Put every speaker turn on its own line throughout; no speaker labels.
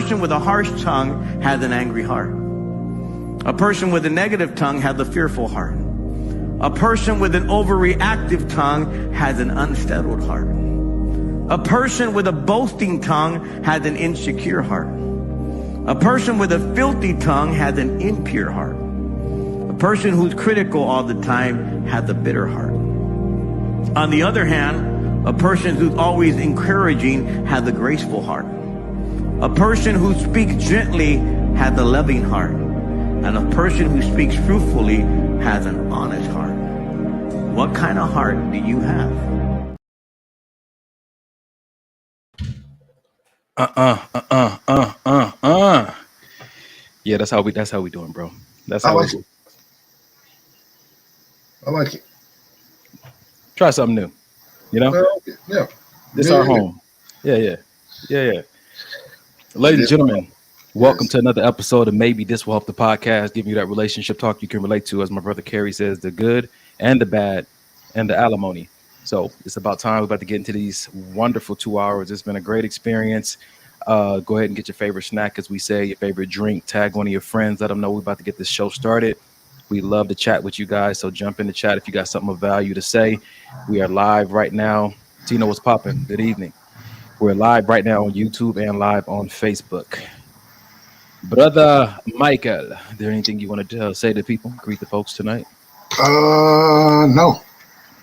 person with a harsh tongue has an angry heart. A person with a negative tongue has a fearful heart. A person with an overreactive tongue has an unsettled heart. A person with a boasting tongue has an insecure heart. A person with a filthy tongue has an impure heart. A person who's critical all the time has a bitter heart. On the other hand, a person who's always encouraging has a graceful heart. A person who speaks gently has a loving heart. And a person who speaks truthfully has an honest heart. What kind of heart do you have?
Yeah, that's how we doing, bro. That's
I
how
like
we
it. I like it.
try something new. You know,
Yeah.
this
Yeah,
our
yeah.
home. Yeah. Ladies and gentlemen, welcome to another episode of Maybe This Will Help the Podcast, giving you that relationship talk you can relate to, as my brother Kerry says, the good and the bad and the alimony. So it's about time. We're about to get into these wonderful 2 hours. It's been a great experience. Go ahead and get your favorite snack, as we say, your favorite drink. Tag one of your friends. Let them know we're about to get this show started. We love to chat with you guys. So jump in the chat if you got something of value to say. We are live right now. Tino, what's popping? Good evening. We're live right now on YouTube and live on Facebook. Brother Michael, is there anything you want to say to people? Greet the folks tonight?
No.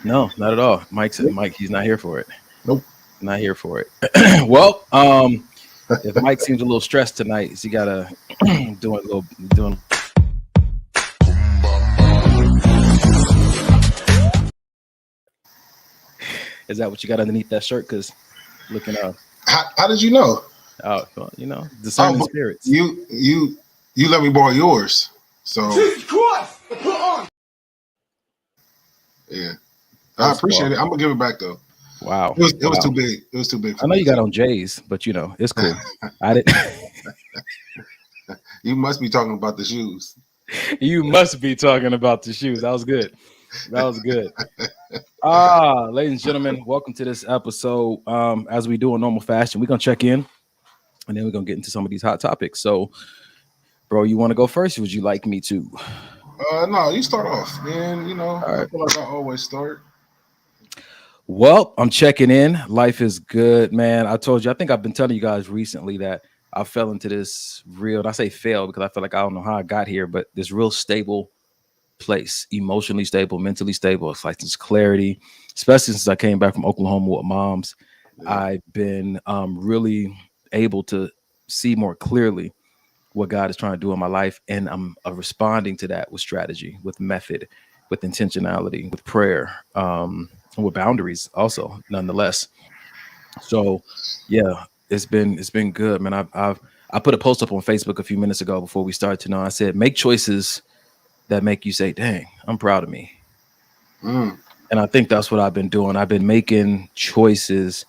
No, not at all. Mike said he's not here for it.
Nope.
Not here for it. Well, if Mike seems a little stressed tonight, is he gotta doing. Is that what you got underneath that shirt? Because looking up.
How did you know?
Oh, well, discerning spirits.
You let me borrow yours. So
Jesus Christ! Put on.
Yeah. I appreciate it. I'm gonna give it back though.
Wow.
It was too big. It was too big.
I know you got on J's, but it's cool. I didn't.
You must be talking about the shoes.
You must be talking about the shoes. That was good. Ladies and gentlemen, welcome to this episode. As we do in normal fashion, we're gonna check in, and then we're gonna get into some of these hot topics. So, bro, you want to go first? Or would you like me to?
No, you start off, and
All right.
I feel like I always start.
Well, I'm checking in. Life is good, man. I told you, I think I've been telling you guys recently that I fell into this real, and I say fail because I feel like I don't know how I got here, but this real stable place, emotionally stable, mentally stable. It's like this clarity, especially since I came back from Oklahoma with moms. Yeah. I've been really able to see more clearly what God is trying to do in my life, and I'm responding to that with strategy, with method, with intentionality, with prayer, and with boundaries also, nonetheless. So yeah, it's been good, man. I put a post up on Facebook a few minutes ago before we started. I said, make choices that make you say, dang, I'm proud of me. And I think that's what I've been doing. I've been making choices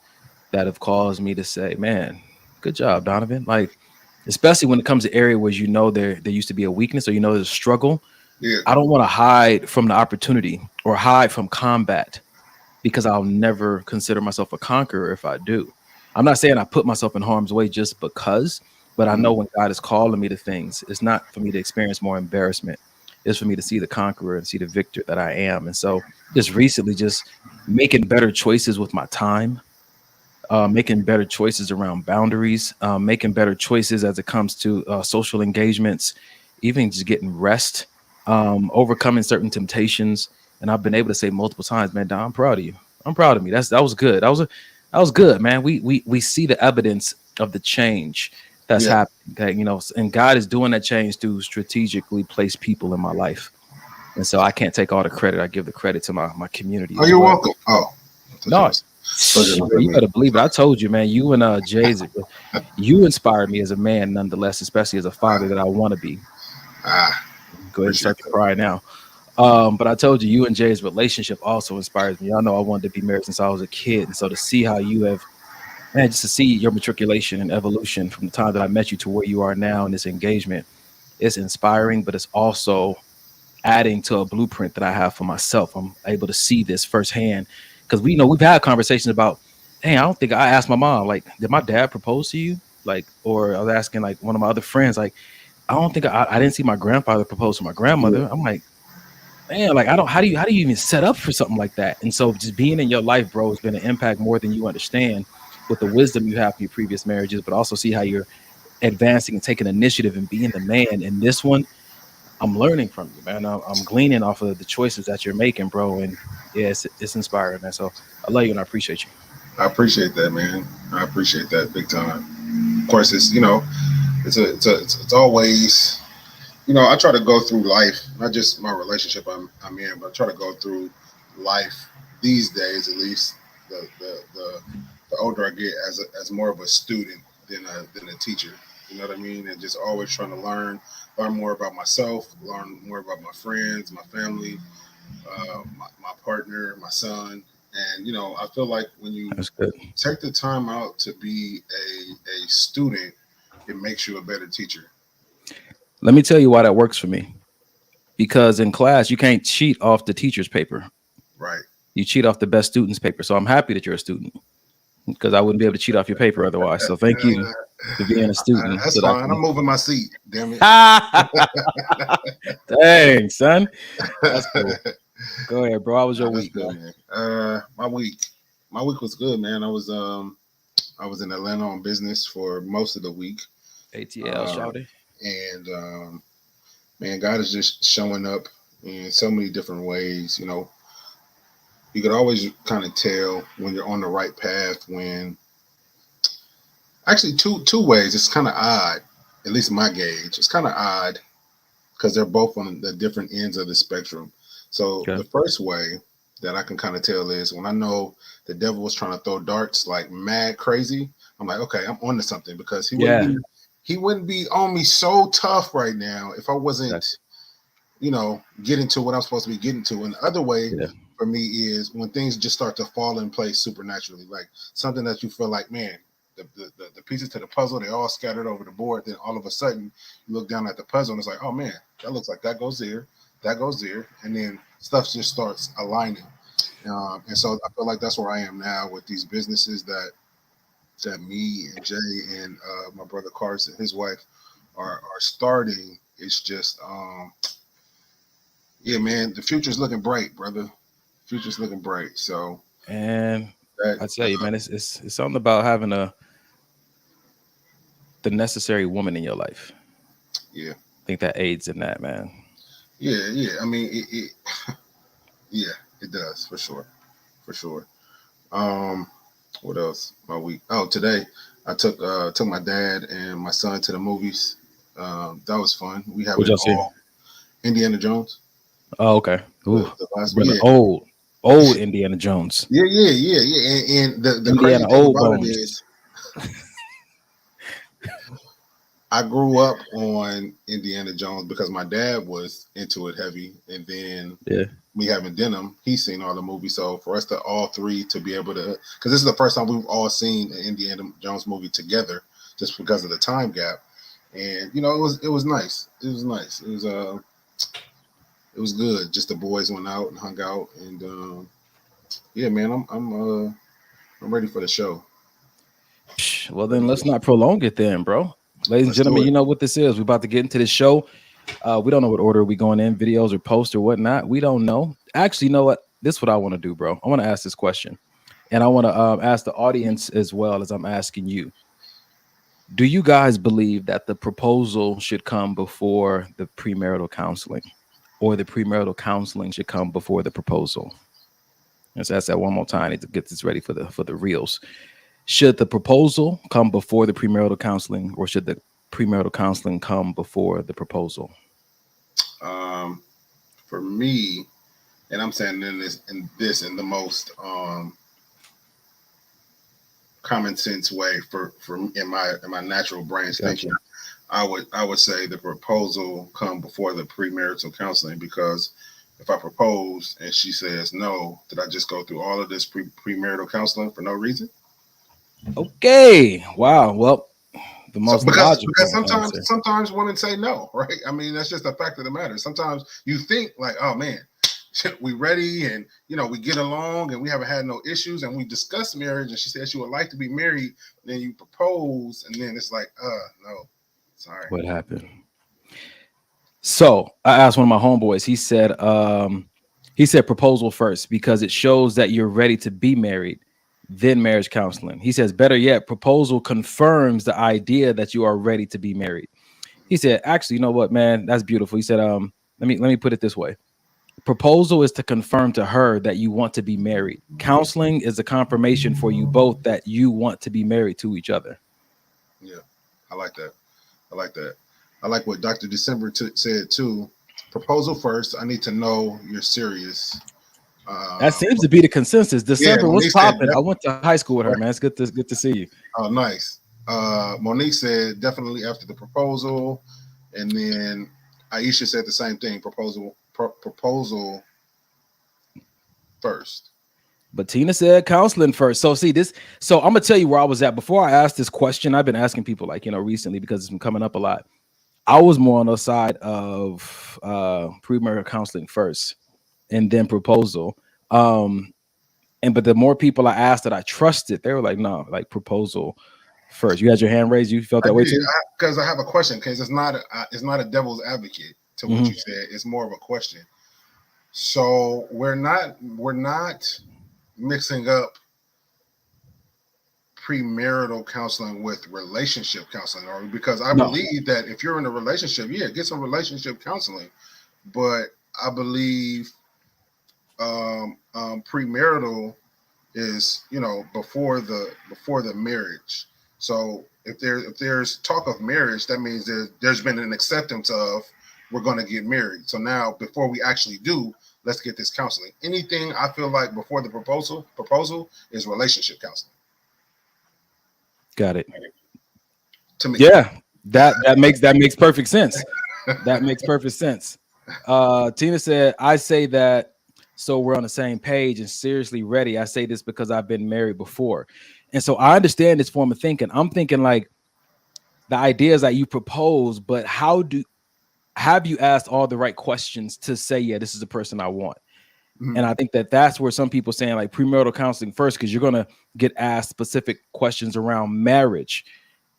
that have caused me to say, man, good job, Donovan. Like, especially when it comes to area where there used to be a weakness, or there's a struggle. Yeah. I don't want to hide from the opportunity or hide from combat, because I'll never consider myself a conqueror if I do. I'm not saying I put myself in harm's way just because, but I know when God is calling me to things, it's not for me to experience more embarrassment. It's for me to see the conqueror and see the victor that I am. And so just recently, just making better choices with my time, making better choices around boundaries, making better choices as it comes to social engagements, even just getting rest, overcoming certain temptations. And I've been able to say multiple times, man, Don, I'm proud of you. I'm proud of me. That was good. That was good, man. We see the evidence of the change that's happening, and God is doing that change through strategically placed people in my life. And so I can't take all the credit. I give the credit to my community.
Oh, you're welcome. Oh,
no, you better believe it. I told you, man, you and Jay's, you inspired me as a man, nonetheless, especially as a father that I want to be. Go ahead and start to cry now. But I told you and Jay's relationship also inspires me. I know I wanted to be married since I was a kid. And so to see how you have, man, just to see your matriculation and evolution from the time that I met you to where you are now in this engagement, it's inspiring, but it's also adding to a blueprint that I have for myself. I'm able to see this firsthand, because we've had conversations about, hey, I don't think I asked my mom, like, did my dad propose to you? Like, or I was asking like one of my other friends, like, I don't think I didn't see my grandfather propose to my grandmother. I'm like, man, like, I don't, how do you even set up for something like that? And so just being in your life, bro, has been an impact more than you understand with the wisdom you have from your previous marriages, but also see how you're advancing and taking initiative and being the man in this one. I'm learning from you, man. I'm gleaning off of the choices that you're making, bro. And yeah, it's inspiring, man. So I love you and I appreciate you.
I appreciate that, man. I appreciate that big time. Of course, it's, you know, it's always, you know, I try to go through life, not just my relationship I'm in, but I try to go through life these days, at least the older I get, as more of a student than a teacher. You know what I mean? And just always trying to learn more about myself, learn more about my friends, my family, my partner, my son. And you know, I feel like when you
That's good.
take the time out to be a student, it makes you a better teacher.
Let me tell you why that works for me. Because in class, you can't cheat off the teacher's paper.
Right.
You cheat off the best student's paper. So I'm happy that you're a student because I wouldn't be able to cheat off your paper otherwise. So thank you for being a student.
That's
so
fine. I'm moving my seat. Damn it.
Dang, son. That's cool. Go ahead, bro. How was your week,
good, man? My week was good, man. I was in Atlanta on business for most of the week.
ATL, shouty.
And man, God is just showing up in so many different ways. You know, you could always kind of tell when you're on the right path. When actually two ways. It's kind of odd, at least my gauge. It's kind of odd because they're both on the different ends of the spectrum. So
Okay.
the first way that I can kind of tell is when I know the devil was trying to throw darts like mad crazy. I'm like, okay, I'm on to something because he wouldn't be on me so tough right now if I wasn't, you know, getting to what I'm supposed to be getting to. And the other way for me is when things just start to fall in place supernaturally, like something that you feel like, man, the pieces to the puzzle, they all scattered over the board. Then all of a sudden you look down at the puzzle and it's like, oh man, that looks like that goes there, and then stuff just starts aligning. And so I feel like that's where I am now with these businesses that me and Jay and my brother Carson, his wife, are starting. It's just yeah, man, the future's looking bright, brother. Future's looking bright. So
and I tell you, man, it's something about having the necessary woman in your life.
Yeah,
I think that aids in that, man.
Yeah. I mean, it yeah, it does for sure. What else? My week. Oh, today I took my dad and my son to the movies. That was fun. We have it all. Indiana Jones.
Oh, okay. Ooh,
the last
one. Old Indiana Jones.
Yeah. And the
Indiana
crazy thing
old
about
bones.
it is, I grew up on Indiana Jones because my dad was into it heavy, and then me having denim, he's seen all the movies. So for us to all three to be able to, because this is the first time we've all seen an Indiana Jones movie together, just because of the time gap, and you know it was nice. It was good. Just the boys went out and hung out, and yeah, man, I'm ready for the show.
Well, then let's not prolong it, then, bro. Ladies and gentlemen, you know what this is. We're about to get into this show. We don't know what order we're going in, videos or posts or whatnot. We don't know. Actually, you know what? This is what I want to do, bro. I want to ask this question, and I want to ask the audience as well as I'm asking you. Do you guys believe that the proposal should come before the premarital counseling, or the premarital counseling should come before the proposal? Let's ask that one more time to get this ready for the reels. Should the proposal come before the premarital counseling, or should the premarital counseling come before the proposal?
For me, and I'm saying in the most common sense way for in my natural brain's thinking, I would say the proposal come before the premarital counseling, because if I propose and she says no, did I just go through all of this premarital counseling for no reason?
Okay. Wow. Well, the most
because sometimes women say no, right? I mean, that's just a fact of the matter. Sometimes you think like, oh man, we ready, and we get along, and we haven't had no issues, and we discussed marriage, and she said she would like to be married. Then you propose, and then it's like, no, sorry.
What happened? So I asked one of my homeboys. He said proposal first because it shows that you're ready to be married, then marriage counseling. He says, better yet, proposal confirms the idea that you are ready to be married. He said, actually, you know what, man, that's beautiful. He said, let me put it this way. Proposal is to confirm to her that you want to be married. Counseling is a confirmation for you both that you want to be married to each other.
Yeah, I like that. I like what Dr. December said too. Proposal first. I need to know you're serious.
That seems to be the consensus. December was popping. I went to high school with her, man. It's good to see you.
Oh, nice. Monique said definitely after the proposal, and then Aisha said the same thing. Proposal first.
But Tina said counseling first. So see this. So I'm gonna tell you where I was at before I asked this question. I've been asking people recently because it's been coming up a lot. I was more on the side of premarital counseling first and then proposal. But the more people I asked that I trusted, they were like, no, like proposal first. You had your hand raised. You felt that way too?
Because I have a question. Because it's not a devil's advocate to what you said. It's more of a question. So we're not mixing up premarital counseling with relationship counseling, or because I believe that if you're in a relationship, get some relationship counseling. But I believe premarital is before the marriage. So if there's talk of marriage, that means there's been an acceptance of we're going to get married. So now before we actually do, let's get this counseling. Anything I feel like before the proposal is relationship counseling.
Got it.
To me.
Yeah, that makes perfect sense. That makes perfect sense. Tina said, I say that so we're on the same page and seriously ready. I say this because I've been married before. And so I understand this form of thinking. I'm thinking like the idea is that you propose, but have you asked all the right questions to say, yeah, this is the person I want? And I think that's where some people saying like premarital counseling first, because you're going to get asked specific questions around marriage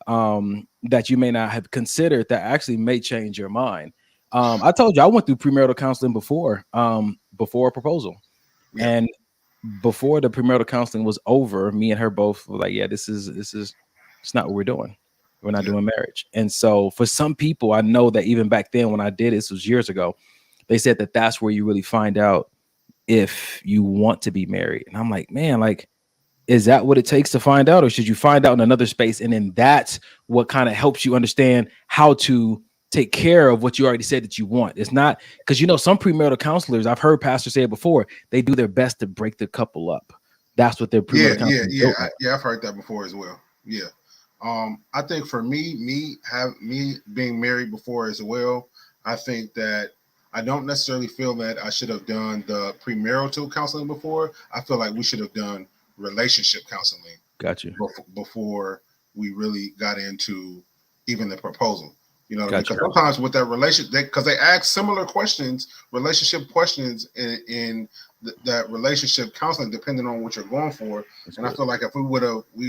that you may not have considered that actually may change your mind. I told you I went through premarital counseling before a proposal. Yeah. And before the premarital counseling was over, me and her both were like, yeah, this is it's not what we're doing. We're not doing marriage. And so for some people, I know that even back then when I did, this was years ago, they said that that's where you really find out if you want to be married. And I'm like, man, like, is that what it takes to find out? Or should you find out in another space? And then that's what kind of helps you understand how to take care of what you already said that you want. It's not because, some premarital counselors, I've heard pastors say it before, they do their best to break the couple up. That's what their premarital counseling is.
I've heard that before as well. Yeah. I think for me being married before as well, I think that I don't necessarily feel that I should have done the premarital counseling before. I feel like we should have done relationship counseling.
Gotcha.
Before we really got into even the proposal.
Gotcha.
Because sometimes with that relationship, because they ask similar questions, relationship questions in that relationship counseling, depending on what you're going for. That's and good. I feel like if we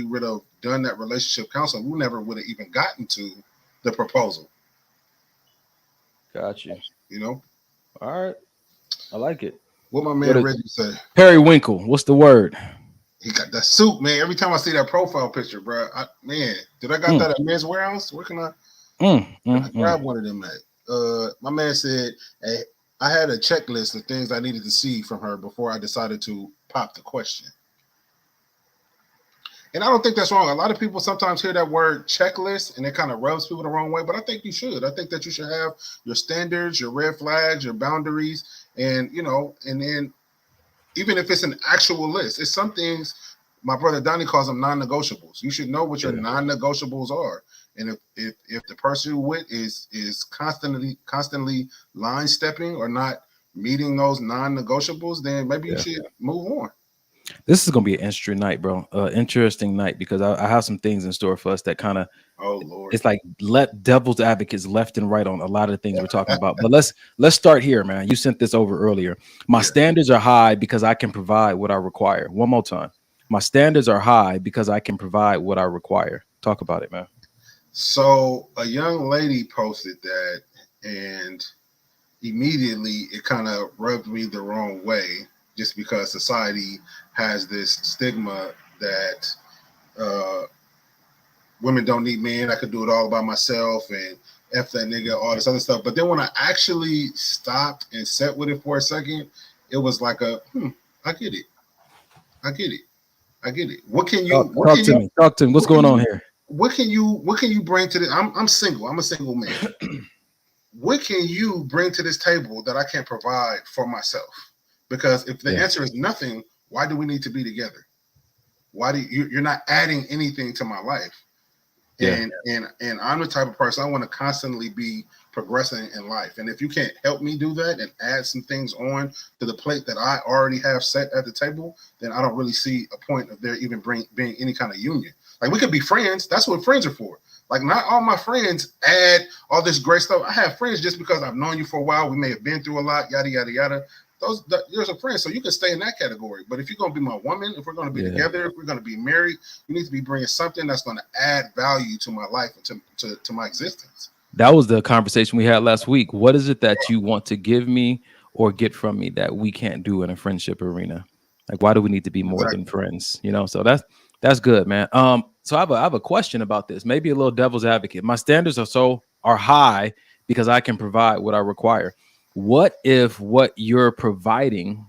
would have done that relationship counseling, we never would have even gotten to the proposal.
Gotcha. All right. I like it.
What my man Reggie say?
Periwinkle. What's the word?
He got that suit, man. Every time I see that profile picture, bro, did I got that at Men's Warehouse? Where can I grab one of them at? My man said, hey, I had a checklist of things I needed to see from her before I decided to pop the question. And I don't think that's wrong. A lot of people sometimes hear that word checklist and it kind of rubs people the wrong way, but I think you should. I think that you should have your standards, your red flags, your boundaries, and, and then even if it's an actual list, it's some things, my brother Donnie calls them non-negotiables. You should know what your non-negotiables are. And if the person you're with is constantly line stepping or not meeting those non-negotiables, then maybe you should move on.
This is gonna be an interesting night, bro. Interesting night because I have some things in store for us that kind of
Oh Lord.
It's like let devil's advocates left and right on a lot of the things we're talking about. But let's start here, man. You sent this over earlier. My standards are high because I can provide what I require. One more time. My standards are high because I can provide what I require. Talk about it, man.
So a young lady posted that, and immediately it kind of rubbed me the wrong way, just because society has this stigma that women don't need men. I could do it all by myself, and F that nigga, all this other stuff. But then when I actually stopped and sat with it for a second, it was like I get it. I get it. I get it. What can you
talk to me? What's going on here?
What can you bring to this? I'm single. I'm a single man. What can you bring to this table that I can't provide for myself? Because if the answer is nothing, why do we need to be together? Why do you're not adding anything to my life? And I'm the type of person I want to constantly be progressing in life. And if you can't help me do that and add some things on to the plate that I already have set at the table, then I don't really see a point of there even being any kind of union. Like, we could be friends. That's what friends are for. Like, not all my friends add all this great stuff. I have friends just because I've known you for a while. We may have been through a lot, yada, yada, yada. There's a friend, so you can stay in that category. But if you're going to be my woman, if we're going to be together, if we're going to be married, you need to be bringing something that's going to add value to my life and to my existence.
That was the conversation we had last week. What is it that you want to give me or get from me that we can't do in a friendship arena? Like, why do we need to be more than friends? You know, so that's good, man. So I have a question about this. Maybe a little devil's advocate. My standards are high because I can provide what I require. What if what you're providing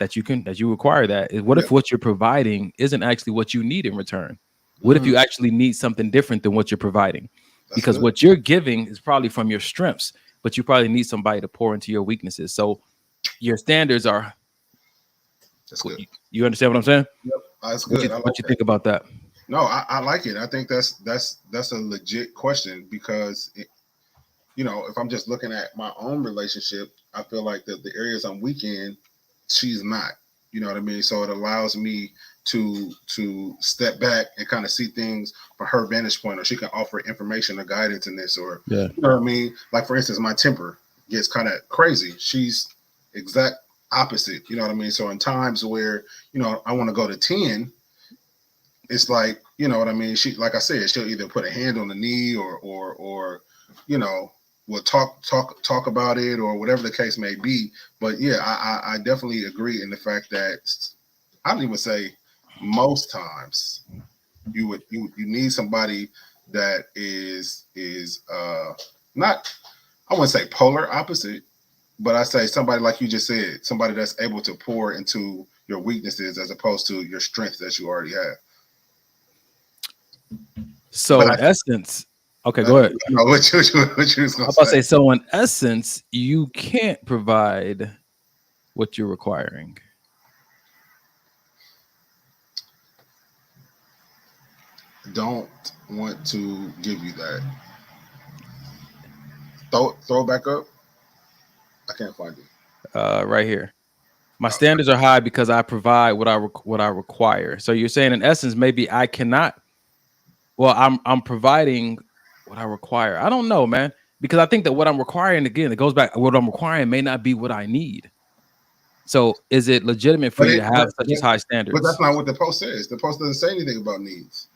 that you require that is what if what you're providing isn't actually what you need in return? What if you actually need something different than what you're providing? Because what you're giving is probably from your strengths, but you probably need somebody to pour into your weaknesses. So your standards are.
That's good.
You understand what I'm saying?
Yep, that's good.
What you think about that?
No, I like it. I think that's a legit question because, if I'm just looking at my own relationship, I feel like the areas I'm weak in, she's not. You know what I mean? So it allows me to step back and kind of see things from her vantage point, or she can offer information or guidance in this, or you know what I mean? Like, for instance, my temper gets kind of crazy. She's exact opposite. You know what I mean? So in times where, I want to go to 10, it's like, you know what I mean? She, like I said, she'll either put a hand on the knee or we'll talk about it or whatever the case may be. But yeah, I definitely agree in the fact that I don't even say most times you need somebody that is not, I wouldn't say polar opposite, but I say somebody like you just said, somebody that's able to pour into your weaknesses as opposed to your strengths that you already have.
So in essence, okay, go ahead.
No, what you was gonna say.
So in essence, you can't provide what you're requiring.
Don't want to give you that. Throw it back up. I can't find it.
Right here. My standards are high because I provide what I require. So you're saying in essence, maybe I cannot. Well, I'm providing what I require. I don't know, man, because I think that what I'm requiring, again, it goes back. What I'm requiring may not be what I need. So is it legitimate for you to have such as high standards?
But that's not what the post says. The post doesn't say anything about needs.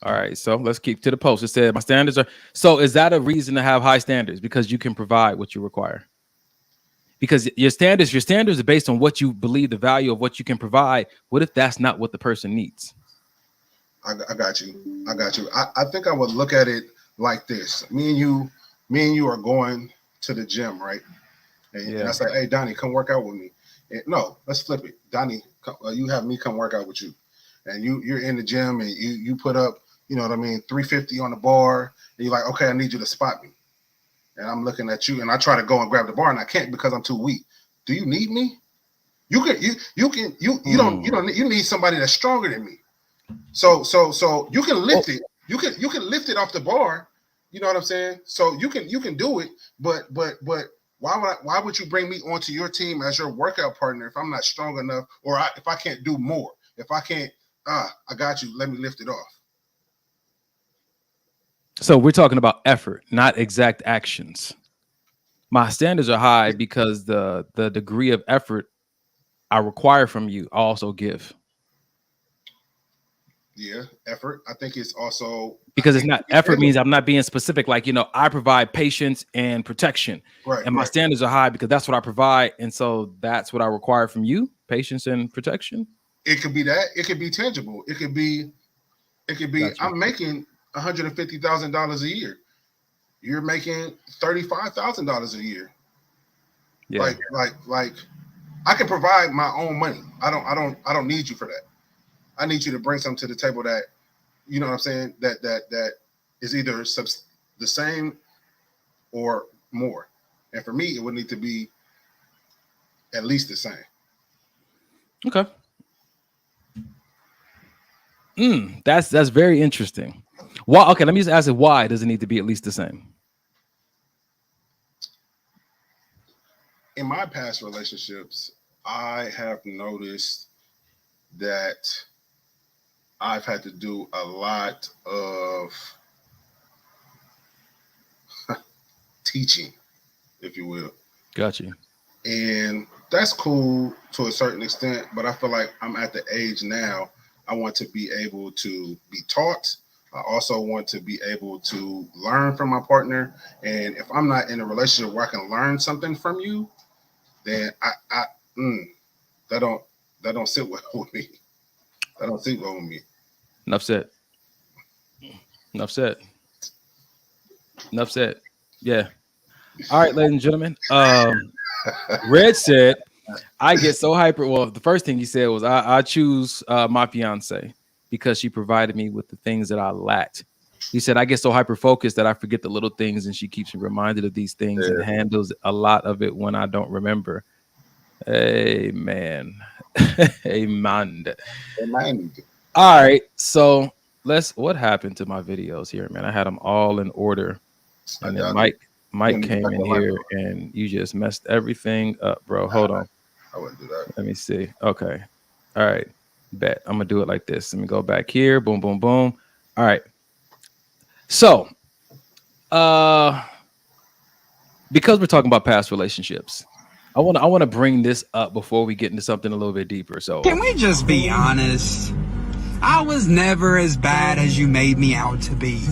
All right, so let's keep to the post. It said my standards are. So is that a reason to have high standards? Because you can provide what you require. Because your standards are based on what you believe the value of what you can provide. What if that's not what the person needs?
I got you. I think I would look at it like this. Me and you are going to the gym, right? And I say, hey, Donnie, come work out with me. And no, let's flip it. Donnie, you have me come work out with you. And you're in the gym and you put up, 350 on the bar. And you're like, okay, I need you to spot me. And I'm looking at you and I try to go and grab the bar and I can't because I'm too weak. Do you need me? You need somebody that's stronger than me. So you can lift it. You can lift it off the bar. You know what I'm saying? So you can do it, but why would you bring me onto your team as your workout partner if I'm not strong enough, or if I can't do more? If I can't, I got you. Let me lift it off.
So we're talking about effort, not exact actions. My standards are high because the degree of effort I require from you, I also give.
Yeah, effort. I think it's also
Because it's not effort means I'm not being specific. Like, I provide patience and protection.
Right.
And my standards are high because that's what I provide. And so that's what I require from you, patience and protection.
It could be that. It could be tangible. It could be gotcha. I'm making $150,000 a year. You're making $35,000 a year. Yeah. Like I can provide my own money. I don't need you for that. I need you to bring something to the table that, you know what I'm saying, that is either the same or more. And for me, it would need to be at least the same.
Okay. That's very interesting. Why? Okay, let me just ask it. Why does it need to be at least the same?
In my past relationships, I have noticed that I've had to do a lot of teaching, if you will.
Gotcha.
And that's cool to a certain extent, but I feel like I'm at the age now, I want to be able to be taught. I also want to be able to learn from my partner. And if I'm not in a relationship where I can learn something from you, then that don't sit well with me. That don't sit well with me.
Enough said. Enough said. Enough said. Yeah. All right, ladies and gentlemen. Red said, I get so hyper. Well, the first thing he said was, I choose my fiance because she provided me with the things that I lacked. He said, I get so hyper focused that I forget the little things, and she keeps me reminded of these things and handles a lot of it when I don't remember. Amen. Amen. All right. So what happened to my videos here, man? I had them all in order. And then Mike came in here and you just messed everything up, bro. Hold on.
I wouldn't do that.
Let me see. Okay. All right. Bet. I'm going to do it like this. Let me go back here. Boom, boom, boom. All right. So, because we're talking about past relationships, I want to bring this up before we get into something a little bit deeper. So,
can we just be honest? I was never as bad as you made me out to be.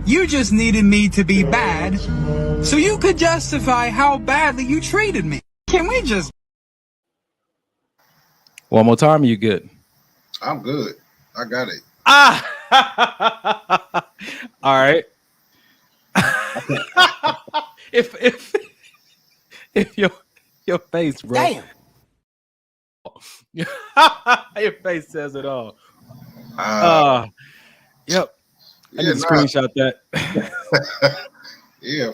You just needed me to be bad so you could justify how badly you treated me. Can we just...
One more time, you good?
I'm good. I got it.
All right. if your face, bro.
Damn.
Your face says it all. Yep. I need to screenshot that.
Yeah,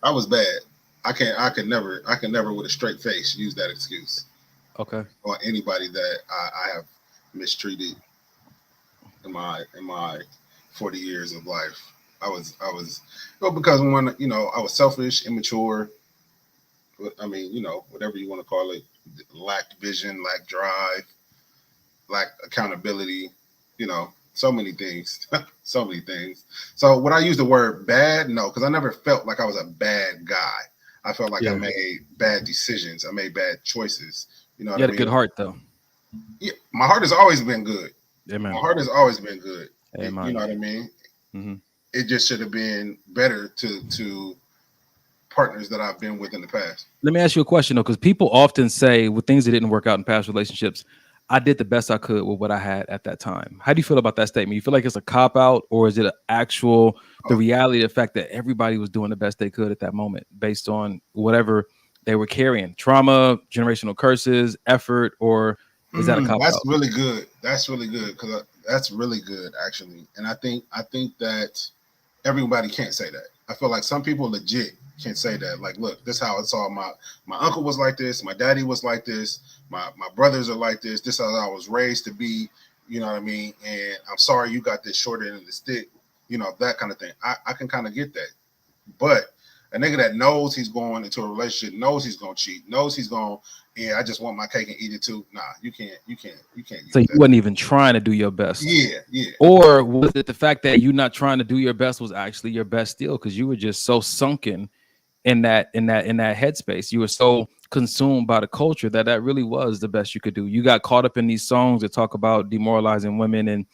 I was bad. I can never with a straight face use that excuse.
Okay.
Or anybody that I have mistreated in my 40 years of life. I was because when I was selfish, immature. I mean, whatever you want to call it, lacked vision, lacked drive, lacked accountability, so many things, so many things. So would I use the word bad? No, because I never felt like I was a bad guy. I felt like I made bad decisions. I made bad choices. You had
a good heart, though.
Yeah, my heart has always been good.
Amen.
My heart has always been good.
Amen.
You know what I mean?
Mm-hmm.
It just should have been better to partners that I've been with in the past.
Let me ask you a question, though, because people often say with things that didn't work out in past relationships, I did the best I could with what I had at that time. How do you feel about that statement? You feel like it's a cop-out, or is it the reality of the fact that everybody was doing the best they could at that moment based on whatever they were carrying? Trauma, generational curses, effort, or is that a cop-out?
That's really good. That's really good, because that's really good, actually. And I think that everybody can't say that. I feel like some people legit can't say that. Like, look, this is how it's all. My uncle was like this. My daddy was like this. My brothers are like this. This is how I was raised to be. You know what I mean? And I'm sorry you got this short end of the stick. That kind of thing. I can kind of get that. But A nigga that knows he's going into a relationship, knows he's gonna cheat, knows he's gonna, I just want my cake and eat it too. Nah, you can't.
So you wasn't even trying to do your best.
Yeah.
Or was it the fact that you not trying to do your best was actually your best deal because you were just so sunken in that headspace? You were so consumed by the culture that really was the best you could do. You got caught up in these songs that talk about demoralizing women and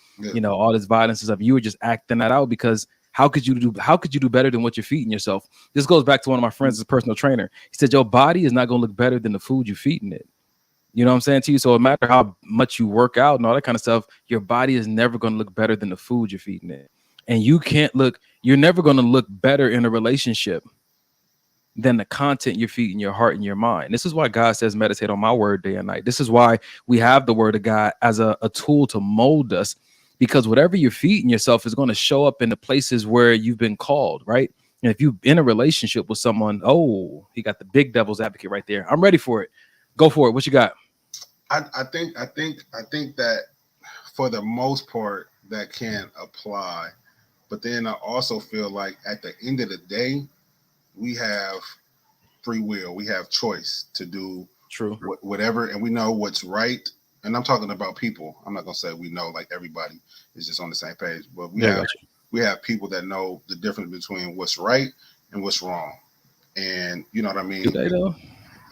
all this violence and stuff. You were just acting that out because how could you do better than what you're feeding yourself? This goes back to one of my friends, a personal trainer. He said your body is not going to look better than the food you're feeding it. You know what I'm saying to you? So no matter how much you work out and all that kind of stuff, your body is never going to look better than the food you're feeding it. And you're never going to look better in a relationship than the content you're feeding your heart and your mind. This is why God says meditate on my word day and night. This is why we have the word of God as a tool to mold us, because whatever you're feeding yourself is going to show up in the places where you've been called, right? And if you're in a relationship with someone, he got the big devil's advocate right there. I'm ready for it. Go for it. What you got?
I think that for the most part that can apply, but then I also feel like at the end of the day, we have free will. We have choice to do whatever, and we know what's right. And I'm talking about people. I'm not gonna say we know like everybody is just on the same page, but we have people that know the difference between what's right and what's wrong. And you know what I mean?
Do they though?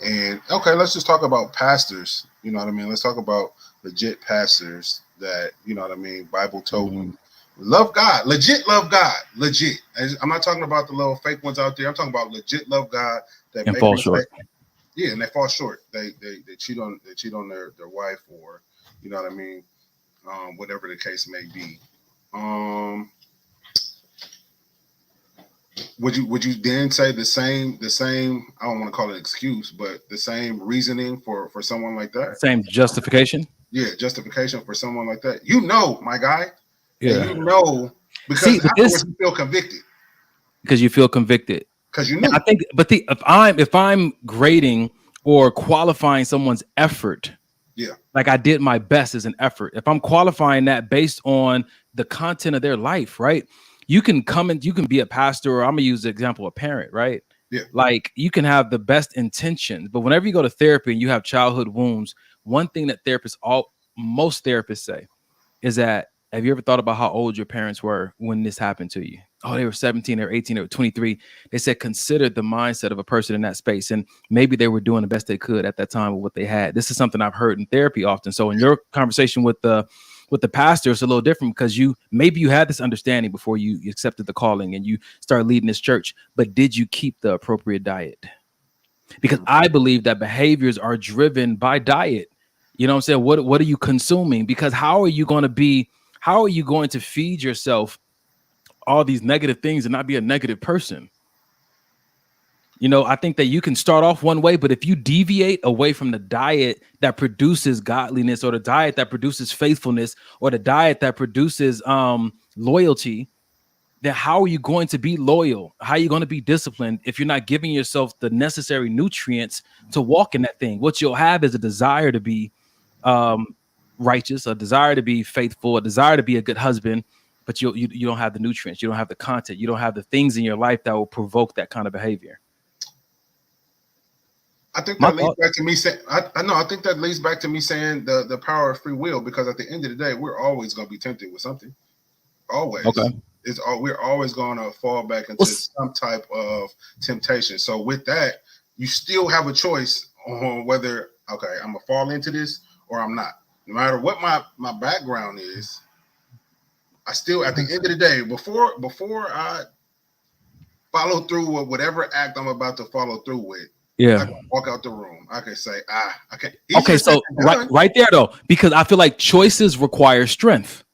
And okay, let's just talk about pastors. You know what I mean? Let's talk about legit pastors that, you know what I mean, Bible told them. Love God, legit love God, legit. I'm not talking about the little fake ones out there. I'm talking about legit love God that
and fall short.
Yeah, and they fall short. They cheat on their wife, or you know what I mean, whatever the case may be. Would you then say the same? I don't want to call it excuse, but the same reasoning for someone like that.
Same justification.
Yeah, justification for someone like that. You know, my guy.
Yeah,
you know, because you feel convicted.
Because you feel convicted.
Because you knew.
I think, but if I'm grading or qualifying someone's effort, like I did my best as an effort. If I'm qualifying that based on the content of their life, right? You can you can be a pastor, or I'm gonna use the example of parent, right?
Yeah.
Like you can have the best intentions, but whenever you go to therapy and you have childhood wounds, one thing that most therapists say is that, have you ever thought about how old your parents were when this happened to you? Oh, they were 17 or 18 or 23. They said, consider the mindset of a person in that space. And maybe they were doing the best they could at that time with what they had. This is something I've heard in therapy often. So in your conversation with the pastor, it's a little different because maybe you had this understanding before you accepted the calling and you started leading this church, but did you keep the appropriate diet? Because I believe that behaviors are driven by diet. You know what I'm saying? What are you consuming? Because how are you going to feed yourself all these negative things and not be a negative person? You know, I think that you can start off one way, but if you deviate away from the diet that produces godliness, or the diet that produces faithfulness, or the diet that produces loyalty, then how are you going to be loyal? How are you going to be disciplined if you're not giving yourself the necessary nutrients to walk in that thing? What you'll have is a desire to be righteous, a desire to be faithful, a desire to be a good husband, but you don't have the nutrients, you don't have the content, you don't have the things in your life that will provoke that kind of behavior.
I think that leads back to me saying, I think that leads back to me saying the power of free will, because at the end of the day, we're always going to be tempted with something. Always. Okay. We're always going to fall back into some type of temptation. So with that, you still have a choice on whether, okay, I'm going to fall into this or I'm not. No matter what my background is, I still, at the end of the day, before I follow through with whatever act I'm about to follow through with, I can walk out the room. I can say, I can't.
Okay, so right there though, because I feel like choices require strength.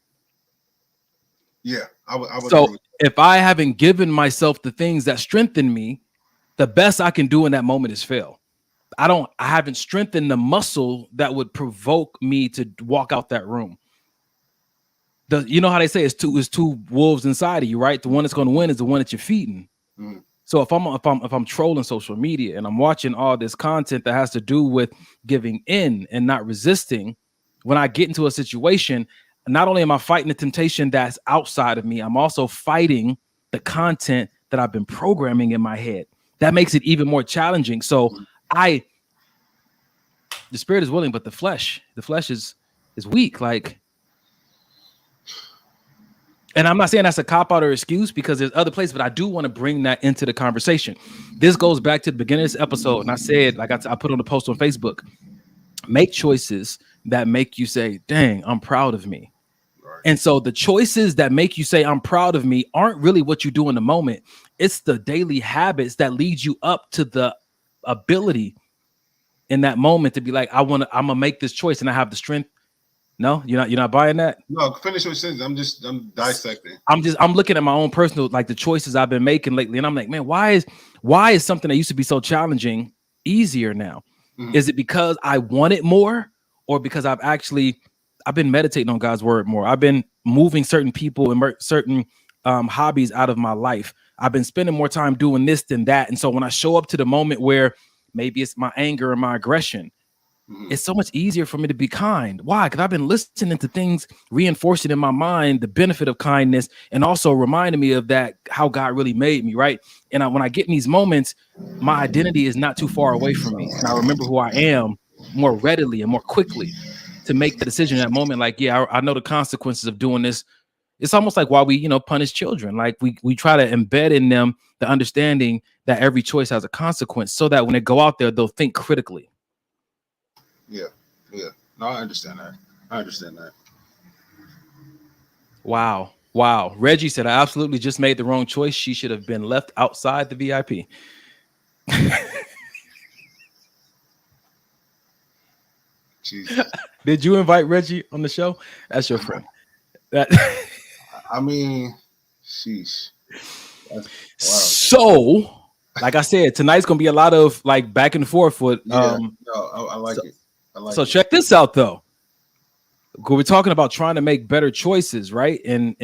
Yeah, I would.
So if I haven't given myself the things that strengthen me, the best I can do in that moment is fail. I haven't strengthened the muscle that would provoke me to walk out that room. You know how they say it's two wolves inside of you, right? The one that's going to win is the one that you're feeding. Mm. So if I'm trolling social media and I'm watching all this content that has to do with giving in and not resisting, when I get into a situation, not only am I fighting the temptation that's outside of me, I'm also fighting the content that I've been programming in my head. that makes it even more challenging. So the spirit is willing, but the flesh is weak. Like, and I'm not saying that's a cop out or excuse, because there's other places, but I do want to bring that into the conversation. This goes back to the beginning of this episode. And I said, like I put on the post on Facebook, make choices that make you say, dang, I'm proud of me. Right. And so the choices that make you say, I'm proud of me, aren't really what you do in the moment. It's the daily habits that lead you up to the ability in that moment to be like, I'm gonna make this choice, and I have the strength. No, you're not buying that.
No, finish what you're saying. I'm dissecting.
I'm looking at my own personal, like the choices I've been making lately, and I'm like, man, why is something that used to be so challenging easier now? Mm-hmm. Is it because I want it more, or because I've been meditating on God's word more? I've been moving certain people and certain hobbies out of my life. I've been spending more time doing this than that, and so when I show up to the moment where maybe it's my anger or my aggression, it's so much easier for me to be kind. Why? Because I've been listening to things, reinforcing in my mind the benefit of kindness, and also reminding me of that, how God really made me, right? And when I get in these moments, my identity is not too far away from me. And I remember who I am more readily and more quickly to make the decision in that moment. Like, yeah, I know the consequences of doing this. It's almost like why we, punish children. Like we try to embed in them the understanding that every choice has a consequence, so that when they go out there, they'll think critically.
Yeah. No, I understand that.
Wow. Reggie said, I absolutely just made the wrong choice. She should have been left outside the VIP.
Jesus.
Did you invite Reggie on the show? That's your friend.
I mean, sheesh.
Wow. So, like I said, tonight's gonna be a lot of like back and forth with.
I like it.
So check this out, though. We're talking about trying to make better choices, right? And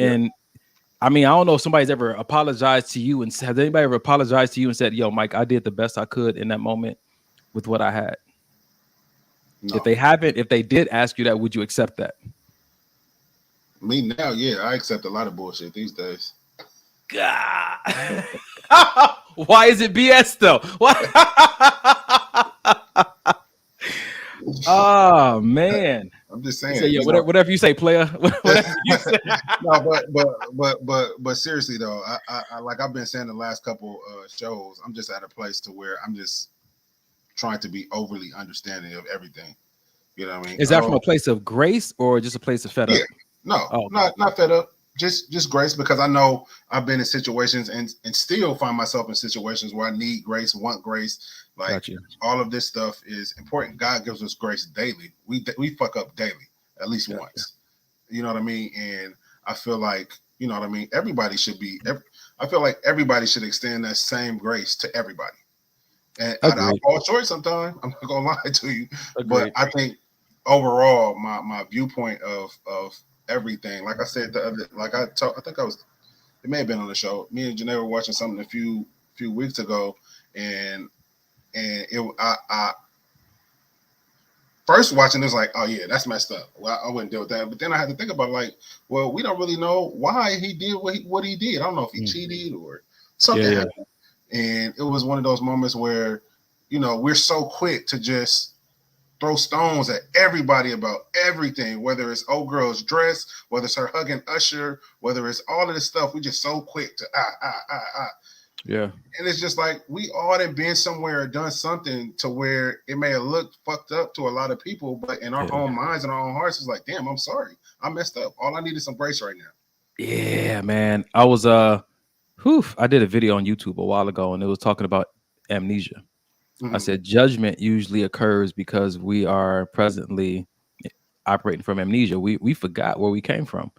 I mean, I don't know if somebody's ever apologized to you, and has anybody ever apologized to you and said, "Yo, Mike, I did the best I could in that moment with what I had." No. If they haven't, if they did ask you that, would you accept that?
Me now, yeah, I accept a lot of bullshit these days.
God. Why is it BS though? Why? Oh man,
I'm just saying.
So, yeah, whatever you say, player. Whatever you say.
No, but seriously though, I like I've been saying the last couple shows, I'm just at a place to where I'm just trying to be overly understanding of everything. You know what I mean?
Is that from a place of grace or just a place of fed up?
No, not fed up. Just grace, because I know I've been in situations and still find myself in situations where I need grace, want grace. Like all of this stuff is important. God gives us grace daily. We fuck up daily, at least once. You know what I mean? And I feel like, you know what I mean? Everybody should be. I feel like everybody should extend that same grace to everybody. And I fall short sometimes. I'm not gonna lie to you, but I think overall, my viewpoint of everything, like I said, it may have been on the show. Me and Janae were watching something a few weeks ago, and I first watching this like, oh yeah, that's messed up. Well, I wouldn't deal with that. But then I had to think about like, well, we don't really know why he did what he did. I don't know if he cheated or something happened. And it was one of those moments where, we're so quick to just throw stones at everybody about everything, whether it's old girl's dress, whether it's her hugging Usher, whether it's all of this stuff. We just so quick to
Yeah.
And it's just like we all have been somewhere or done something to where it may have looked fucked up to a lot of people, but in our own minds and our own hearts, it's like, damn, I'm sorry. I messed up. All I need is some grace right now.
Yeah, man. I was I did a video on YouTube a while ago, and it was talking about amnesia. I said judgment usually occurs because we are presently operating from amnesia. We forgot where we came from.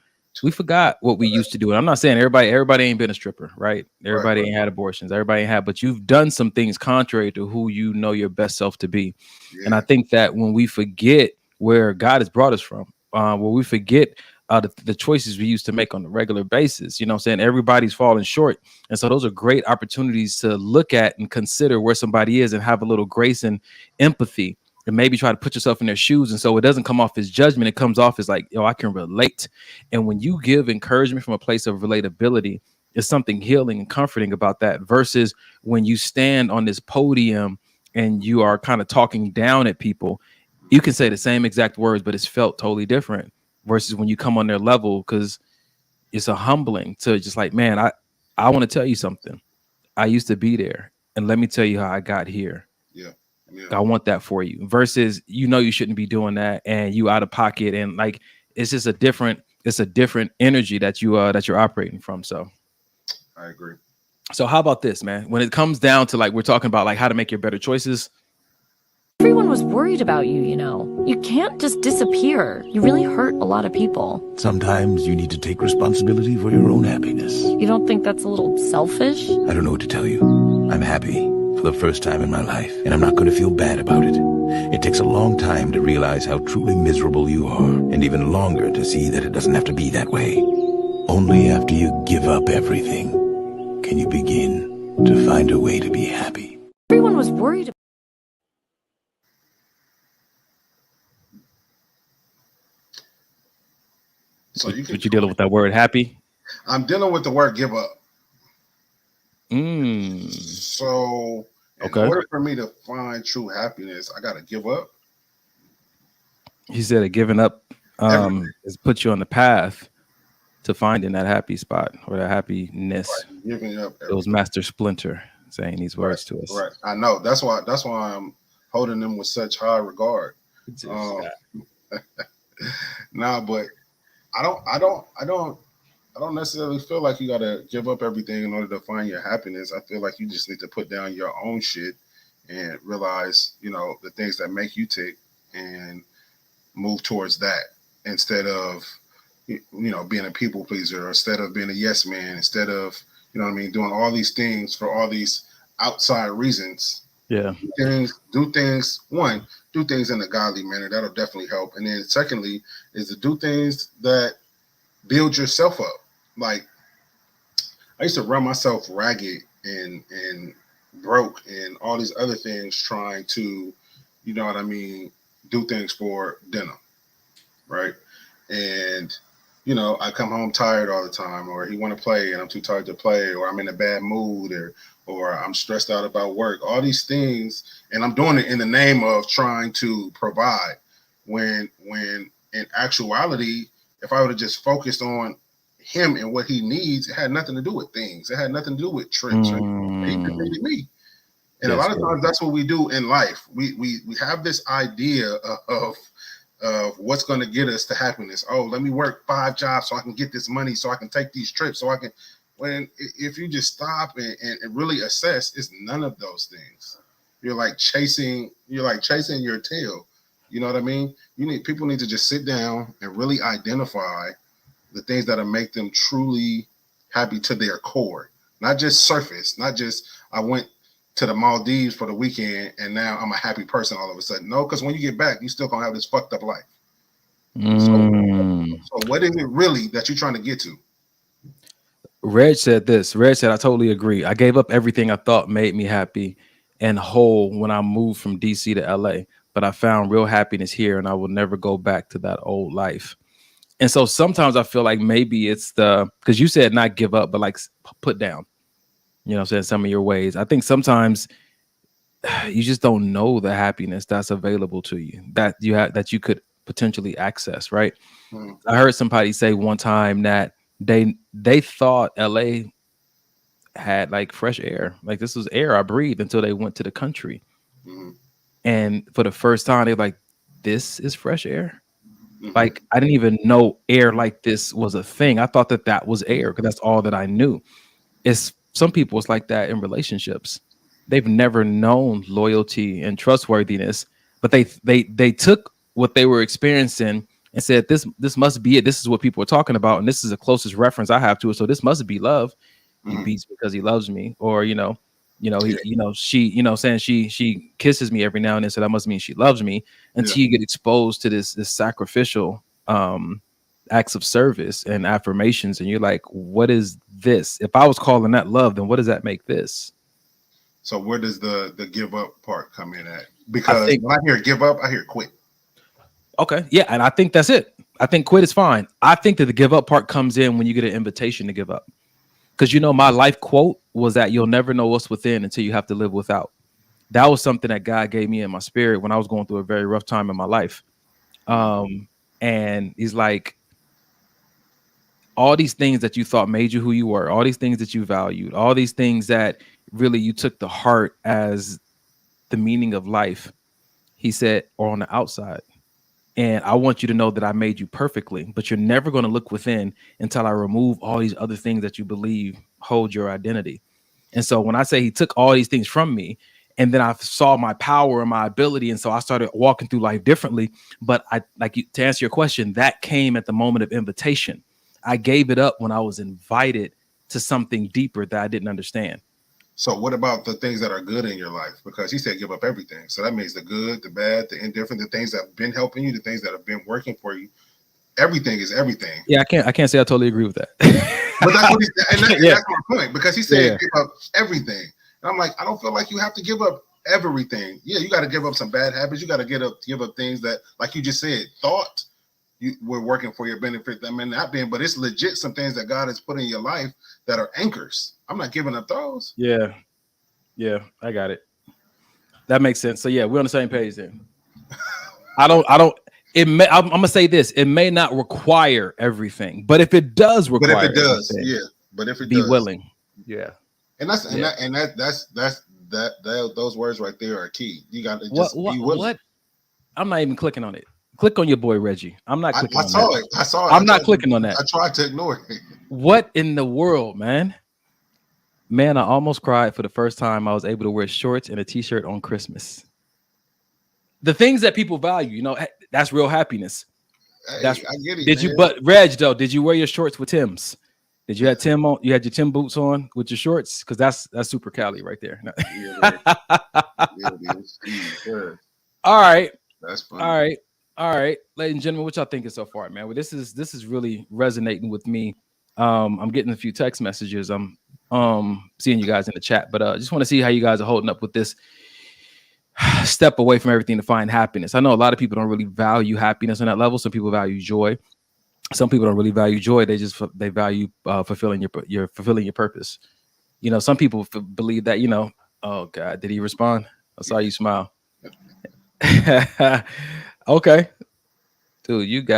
We forgot what we used to do. And I'm not saying everybody ain't been a stripper, right? Everybody ain't had abortions. Everybody ain't had, but you've done some things contrary to who you know your best self to be. Yeah. And I think that when we forget where God has brought us from, where we forget the choices we used to make on a regular basis, you know what I'm saying? Everybody's falling short. And so those are great opportunities to look at and consider where somebody is and have a little grace and empathy and maybe try to put yourself in their shoes. And so it doesn't come off as judgment. It comes off as like, yo, I can relate. And when you give encouragement from a place of relatability, It's something healing and comforting about that versus when you stand on this podium and you are kind of talking down at people. You can say the same exact words, but it's felt totally different versus when you come on their level, because it's a humbling to just like, man, I want to tell you something. I used to be there, and let me tell you how I got here.
Yeah.
I want that for you versus, you shouldn't be doing that and you out of pocket, and like it's just a different energy that you're operating from. So
I agree.
So how about this, man? When it comes down to like, we're talking about like how to make your better choices.
Everyone was worried about you, you know. You can't just disappear. You really hurt a lot of people.
Sometimes you need to take responsibility for your own happiness.
You don't think that's a little selfish?
I don't know what to tell you. I'm happy for the first time in my life, and I'm not going to feel bad about it. It takes a long time to realize how truly miserable you are, and even longer to see that it doesn't have to be that way. Only after you give up everything can you begin to find a way to be happy.
Everyone was worried about
So you can.
But you dealing with that word happy?
I'm dealing with the word give up.
Mm.
So in order for me to find true happiness, I gotta give up.
He said that giving up is put you on the path to finding that happy spot or that happiness.
Right. Giving up.
It was Master Splinter saying these words to us.
Right. I know. That's why I'm holding them with such high regard. Nah, but I don't necessarily feel like you gotta give up everything in order to find your happiness. I feel like you just need to put down your own shit and realize, the things that make you tick and move towards that instead of, being a people pleaser, or instead of being a yes man, instead of, doing all these things for all these outside reasons.
Yeah.
Do things in a godly manner. That'll definitely help. And then secondly is to do things that build yourself up. Like I used to run myself ragged and broke and all these other things trying to, do things for dinner. Right. And, I come home tired all the time, or he want to play and I'm too tired to play, or I'm in a bad mood, or I'm stressed out about work, all these things. And I'm doing it in the name of trying to provide when in actuality, if I would have just focused on him and what he needs, it had nothing to do with things. It had nothing to do with tricks. He needed me. And a lot of times that's what we do in life. We have this idea of what's going to get us to happiness. Oh, let me work 5 jobs so I can get this money, so I can take these trips, so I can. When if you just stop and really assess, it's none of those things. You're like chasing your tail. You know what I mean? People need to just sit down and really identify the things that'll make them truly happy to their core, not just surface, not just I went to the Maldives for the weekend and now I'm a happy person all of a sudden. No, because when you get back, you still gonna have this fucked up life. So what is it really that you're trying to get to?
Reg said this. Reg said, I totally agree. I gave up everything I thought made me happy and whole when I moved from DC to LA, but I found real happiness here and I will never go back to that old life. And so sometimes I feel like maybe it's because you said not give up, but like put down, saying some of your ways. I think sometimes you just don't know the happiness that's available to you, that you could potentially access. Right. I heard somebody say one time that they thought LA had like fresh air. Like this was air I breathed until they went to the country. And for the first time, they're like, this is fresh air. Like I didn't even know air like this was a thing. I thought that was air because that's all that I knew. Some people it's like that in relationships. They've never known loyalty and trustworthiness, but they took what they were experiencing and said, this must be it. This is what people are talking about, and this is the closest reference I have to it. So this must be love. He beats because he loves me, or she kisses me every now and then, so that must mean she loves me. Until you get exposed to this sacrificial acts of service and affirmations, and you're like, what is this? If I was calling that love, then what does that make this?
So where does the give up part come in at? Because when I hear give up, I hear quit.
Okay, yeah, and I think that's it. I think quit is fine. I think that the give up part comes in when you get an invitation to give up. Because, you know, my life quote was that you'll never know what's within until you have to live without. That was something that God gave me in my spirit when I was going through a very rough time in my life. And he's like, all these things that you thought made you who you were, all these things that you valued, all these things that really you took to heart as the meaning of life, he said, are on the outside. And I want you to know that I made you perfectly, but you're never going to look within until I remove all these other things that you believe hold your identity. And so when I say he took all these things from me, and then I saw my power and my ability, and so I started walking through life differently. But to answer your question, that came at the moment of invitation. I gave it up when I was invited to something deeper that I didn't understand.
So what about the things that are good in your life? Because he said give up everything. So that means the good, the bad, the indifferent, the things that have been helping you, the things that have been working for you. Everything is everything.
Yeah, I can't say I totally agree with that.
But that's what that's my point. Because he said give up everything. And I'm like, I don't feel like you have to give up everything. Yeah, you got to give up some bad habits. You got to give up things that, like you just said, thought you were working for your benefit. That may not be, but it's legit some things that God has put in your life that are anchors. I'm not giving up those.
Yeah, I got it. That makes sense. So yeah, we're on the same page then. I'm gonna say this: it may not require everything, but if it does require,
but if it does,
be willing. Yeah,
and those words right there are key. You got to just be willing. What?
I'm not even clicking on it. Click on your boy Reggie. I'm not clicking on that.
I saw it.
I'm not clicking on that.
I tried to ignore it.
What in the world, man? Man, I almost cried for the first time I was able to wear shorts and a t-shirt on Christmas. The things that people value, you know, that's real happiness.
Hey, I get it.
But Reg, though, did you wear your shorts with Tim's? Did you have Tim on? You had your Tim boots on with your shorts? Because that's super Cali right there. All right.
That's funny.
All right, ladies and gentlemen, what y'all thinking so far, man? Well, this is really resonating with me. I'm getting a few text messages. I'm seeing you guys in the chat, but just want to see how you guys are holding up with this step away from everything to find happiness. I know a lot of people don't really value happiness on that level. Some people value joy. Some people don't really value joy. They value fulfilling your purpose. You know, some people believe that, you know, oh God, did he respond? I saw you smile. Okay, dude,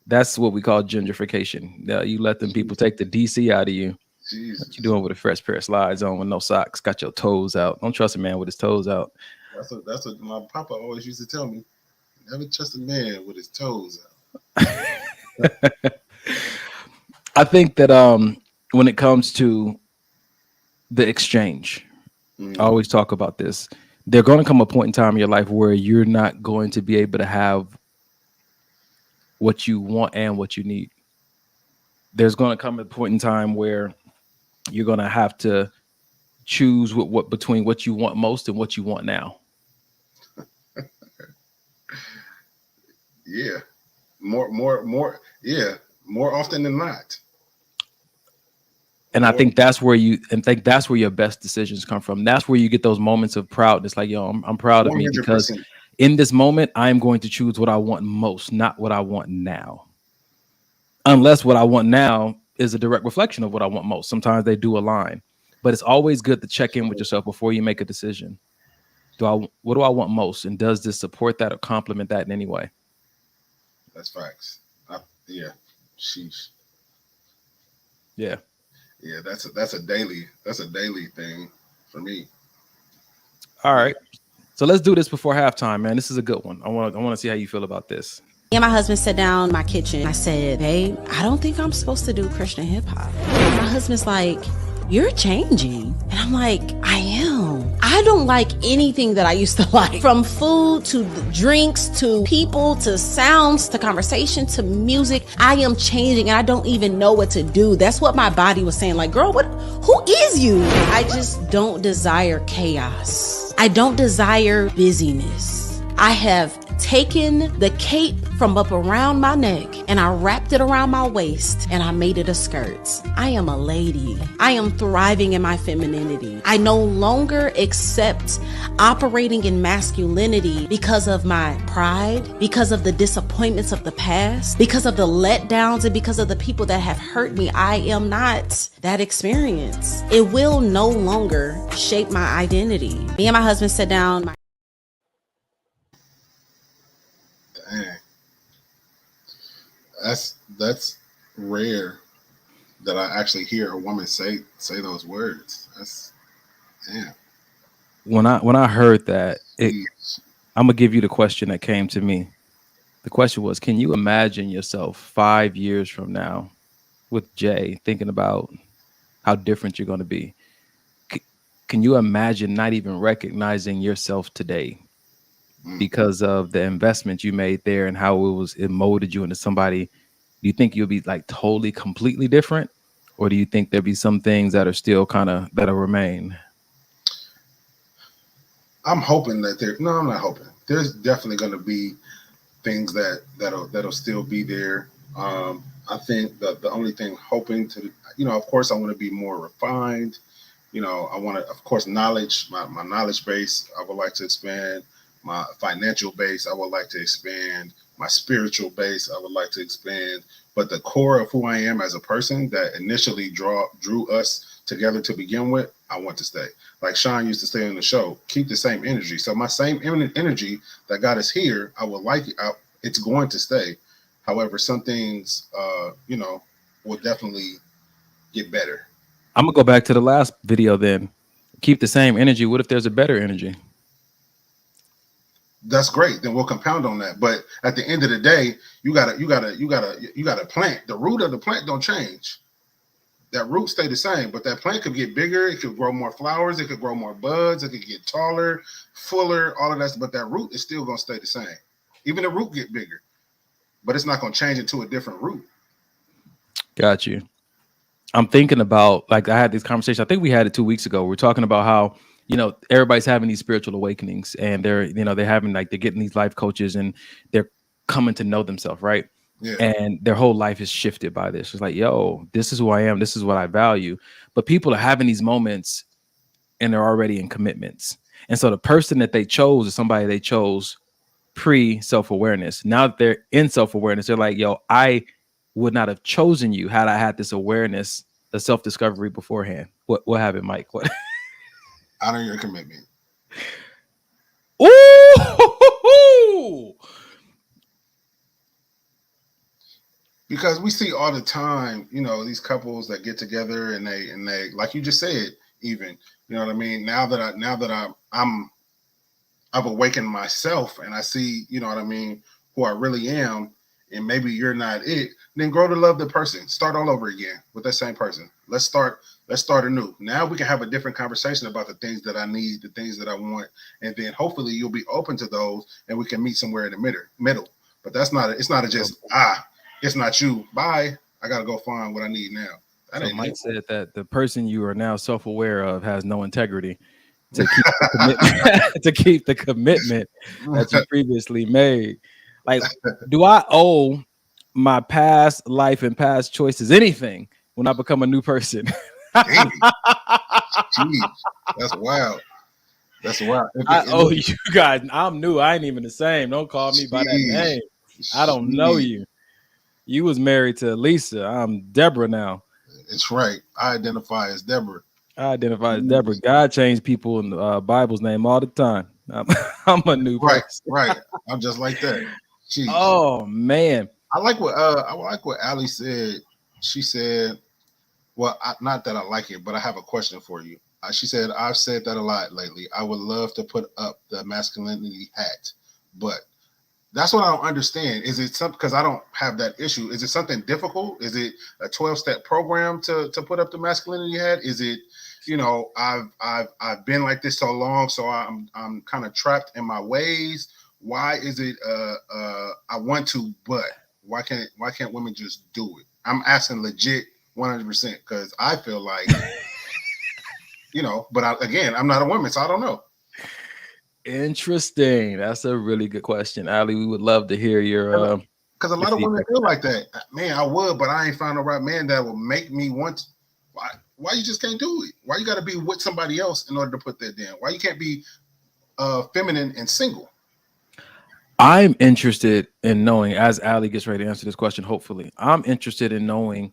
that's what we call gentrification. You let them people take the DC out of you.
Jesus.
What you doing with a fresh pair of slides on with no socks? Got your toes out. Don't trust a man with his toes out.
That's what my papa always used to tell me. Never trust a man with his toes out.
I think that when it comes to the exchange, I always talk about this. There's going to come a point in time in your life where you're not going to be able to have what you want and what you need. There's going to come a point in time where you're going to have to choose between what you want most and what you want now.
Yeah. More. Yeah. More often than not.
And I think that's where your best decisions come from. That's where you get those moments of proudness. Like, yo, I'm proud of 100%. Me because in this moment, I'm going to choose what I want most, not what I want now. Unless what I want now is a direct reflection of what I want most. Sometimes they do align, but it's always good to check in with yourself before you make a decision. What do I want most? And does this support that or complement that in any way?
That's facts. Yeah. Sheesh.
Yeah.
Yeah, that's a daily thing for me.
All right. So let's do this before halftime, man. This is a good one. I want to see how you feel about this.
Me and my husband sat down in my kitchen. I said, babe, I don't think I'm supposed to do Christian hip hop. My husband's like, you're changing. And I'm like, I am. I don't like anything that I used to like. From food to drinks to people to sounds to conversation to music. I am changing and I don't even know what to do. That's what my body was saying. Like, girl, who is you? I just don't desire chaos. I don't desire busyness. I have taken the cape from up around my neck and I wrapped it around my waist and I made it a skirt. I am a lady. I am thriving in my femininity. I no longer accept operating in masculinity because of my pride, because of the disappointments of the past, because of the letdowns, and because of the people that have hurt me. I am not that experience. It will no longer shape my identity. Me and my husband sat down.
Dang. That's rare that I actually hear a woman say those words. That's damn.
When I heard that, I'm gonna give you the question that came to me. The question was, can you imagine yourself 5 years from now with Jay thinking about how different you're going to be? Can you imagine not even recognizing yourself today because of the investment you made there and how it molded you into somebody? Do you think you'll be like totally, completely different? Or do you think there'll be some things that are still that'll remain?
I'm hoping that I'm not hoping. There's definitely going to be things that'll still be there. I think that the only thing hoping to, of course, I want to be more refined. I want to, of course, knowledge, my knowledge base. I would like to expand my financial base. I would like to expand my spiritual base. I would like to expand. But the core of who I am as a person that initially drew us together to begin with, I want to stay. Like Sean used to say on the show, keep the same energy. So my same energy that got us here, I would like it. It's going to stay. However, some things, will definitely get better.
I'm gonna go back to the last video then. Keep the same energy. What if there's a better energy?
That's great. Then we'll compound on that. But at the end of the day, you gotta plant. The root of the plant don't change. That root stay the same, but that plant could get bigger. It could grow more flowers. It could grow more buds. It could get taller, fuller, all of that. But that root is still gonna stay the same. Even the root get bigger, but it's not gonna change into a different root. Got you.
I'm thinking about, like, I had this conversation. I think we had it 2 weeks ago. We're talking about how, everybody's having these spiritual awakenings, and they're getting these life coaches, and they're coming to know themselves, right?
Yeah.
And their whole life is shifted by this. It's like, yo, this is who I am. This is what I value. But people are having these moments and they're already in commitments. And so the person that they chose is somebody they chose pre-self-awareness. Now that they're in self-awareness, they're like, yo, I would not have chosen you had I had this awareness, the self-discovery beforehand. What happened, Mike? What?
Honor your commitment.
Ooh!
Because we see all the time, these couples that get together and they, like you just said, even, you know what I mean? Now that I've awakened myself and I see, you know what I mean, who I really am, and maybe you're not it, then grow to love the person. Start all over again with that same person. Let's start anew. Now we can have a different conversation about the things that I need, the things that I want, and then hopefully you'll be open to those and we can meet somewhere in the middle. But it's not it's not you. Bye. I got to go find what I need now.
So Mike said that the person you are now self-aware of has no integrity to keep the commitment, to keep the commitment that you previously made. Like, do I owe my past life and past choices anything when I become a new person?
Jeez, that's wild. That's wild.
I owe you guys. I'm new. I ain't even the same. Don't call me by that name. I don't know you. You was married to Lisa. I'm Deborah now.
It's right. I identify as Deborah.
God changed people in the Bible's name all the time. I'm a new person.
Right. I'm just like that. Jeez.
Oh man.
I like what Ali said. She said, well, not that I like it, but I have a question for you. She said, I've said that a lot lately. I would love to put up the masculinity hat, but that's what I don't understand. Is it something, because I don't have that issue? Is it something difficult? Is it a 12-step program to put up the masculinity hat? Is it, I've been like this so long, so I'm kind of trapped in my ways? Why is it I want to, but why can't women just do it? I'm asking legit 100% because I feel like, but I'm not a woman, so I don't know.
Interesting. That's a really good question, Ali. We would love to hear your
because a lot of women feel like that. Man, I would, but I ain't found the right man that will make me want to. Why you just can't do it? Why you got to be with somebody else in order to put that down? Why you can't be feminine and single?
I'm interested in knowing, as Ali gets ready to answer this question, hopefully, I'm interested in knowing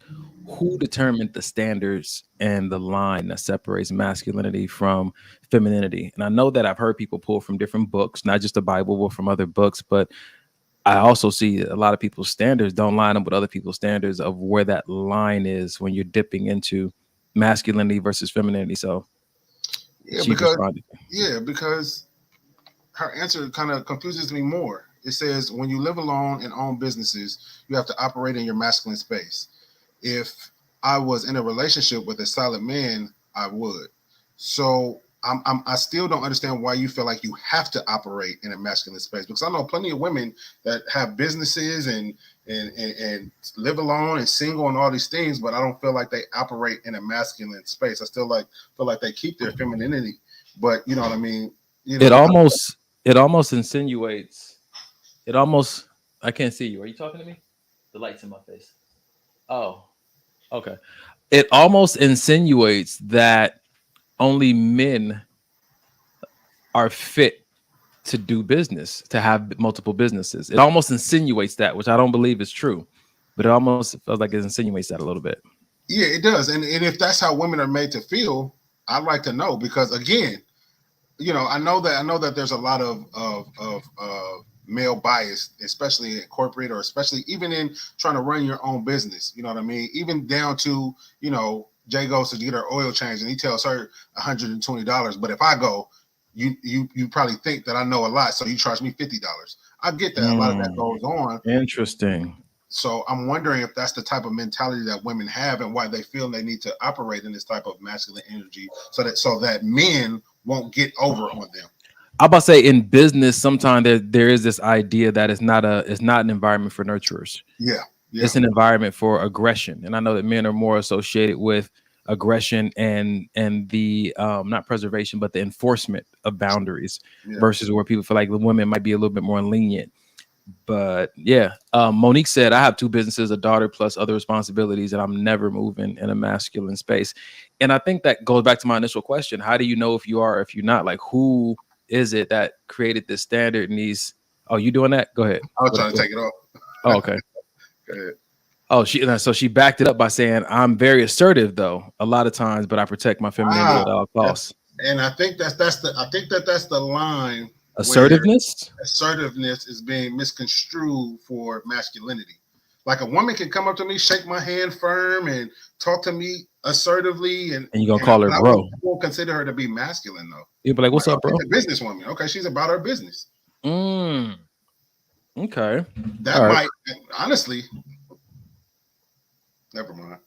who determined the standards and the line that separates masculinity from femininity. And I know that I've heard people pull from different books, not just the Bible, but from other books. But I also see a lot of people's standards don't line up with other people's standards of where that line is when you're dipping into masculinity versus femininity. So
because her answer kind of confuses me more. It says when you live alone and own businesses, you have to operate in your masculine space. If I was in a relationship with a solid man, I would. So I still don't understand why you feel like you have to operate in a masculine space, because I know plenty of women that have businesses and live alone and single and all these things, but I don't feel like they operate in a masculine space. I still feel like they keep their femininity, but you know what I mean? You know,
it almost insinuates. I can't see you. Are you talking to me? The light's in my face. Oh, okay. It almost insinuates that only men are fit to do business, to have multiple businesses. It almost insinuates that, which I don't believe is true, but it almost feels like it insinuates that a little bit.
Yeah, it does. And if that's how women are made to feel, I'd like to know, because again, you know, I know that there's a lot of male bias, especially in corporate, or especially even in trying to run your own business. You know what I mean? Even down to, you know, Jay goes to get her oil change and he tells her $120. But if I go, you probably think that I know a lot, so you charge me $50. I get that. A lot of that goes on.
Interesting.
So I'm wondering if that's the type of mentality that women have and why they feel they need to operate in this type of masculine energy so that men won't get over on them.
I'm about to say, in business, sometimes there is this idea that it's not an environment for nurturers.
Yeah.
It's an environment for aggression. And I know that men are more associated with aggression and the not preservation, but the enforcement of boundaries versus where people feel like the women might be a little bit more lenient. But yeah, Monique said, I have 2 businesses, a daughter plus other responsibilities, and I'm never moving in a masculine space. And I think that goes back to my initial question. How do you know if you are or if you're not? Like, who is it that created this standard and these? Oh, you doing that? Go ahead.
I was trying to take it off.
Oh, okay.
Go ahead.
Oh, so she backed it up by saying, I'm very assertive though, a lot of times, but I protect my femininity at all costs.
And I think that's the line.
Assertiveness
is being misconstrued for masculinity. Like a woman can come up to me, shake my hand firm, and talk to me assertively, and
you're gonna call her bro.
I won't consider her to be masculine though.
You'll be like, "What's up, bro?"
She's a businesswoman. Okay, she's about her business.
Okay.
That
all
might honestly. Never mind.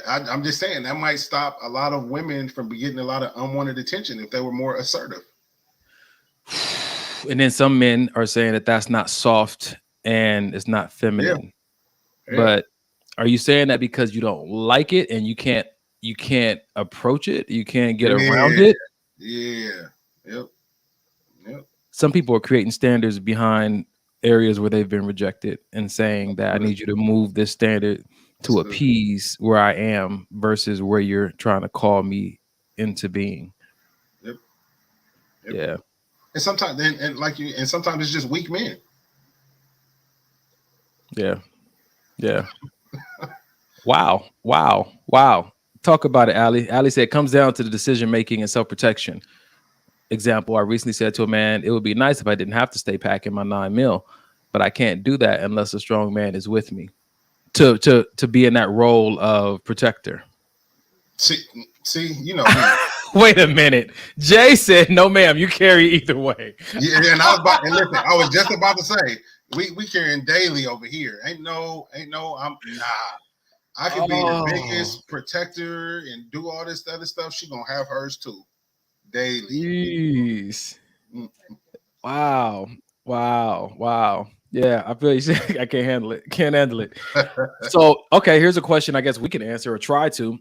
I'm just saying that might stop a lot of women from getting a lot of unwanted attention if they were more assertive.
And then some men are saying that that's not soft and it's not feminine. Yeah. But are you saying that because you don't like it and you can't approach it, you can't get around it?
Yeah. Yep.
Some people are creating standards behind areas where they've been rejected and saying that I need you to move this standard to appease where I am versus where you're trying to call me into being.
Yep.
Yeah.
And sometimes and sometimes it's just weak men.
Yeah. Wow. Talk about it, Ali. Ali said it comes down to the decision making and self-protection. Example, I recently said to a man, it would be nice if I didn't have to stay packing my 9 mil, but I can't do that unless a strong man is with me to be in that role of protector.
See, you know.
Wait a minute. Jay said, no, ma'am, you carry either way.
Yeah, and I was just about to say, we carrying daily over here. Ain't no, I could be the biggest protector and do all this other stuff. She gonna have hers too. Daily.
Jeez. Wow. Yeah, I feel you say I can't handle it. So, okay, here's a question I guess we can answer or try to.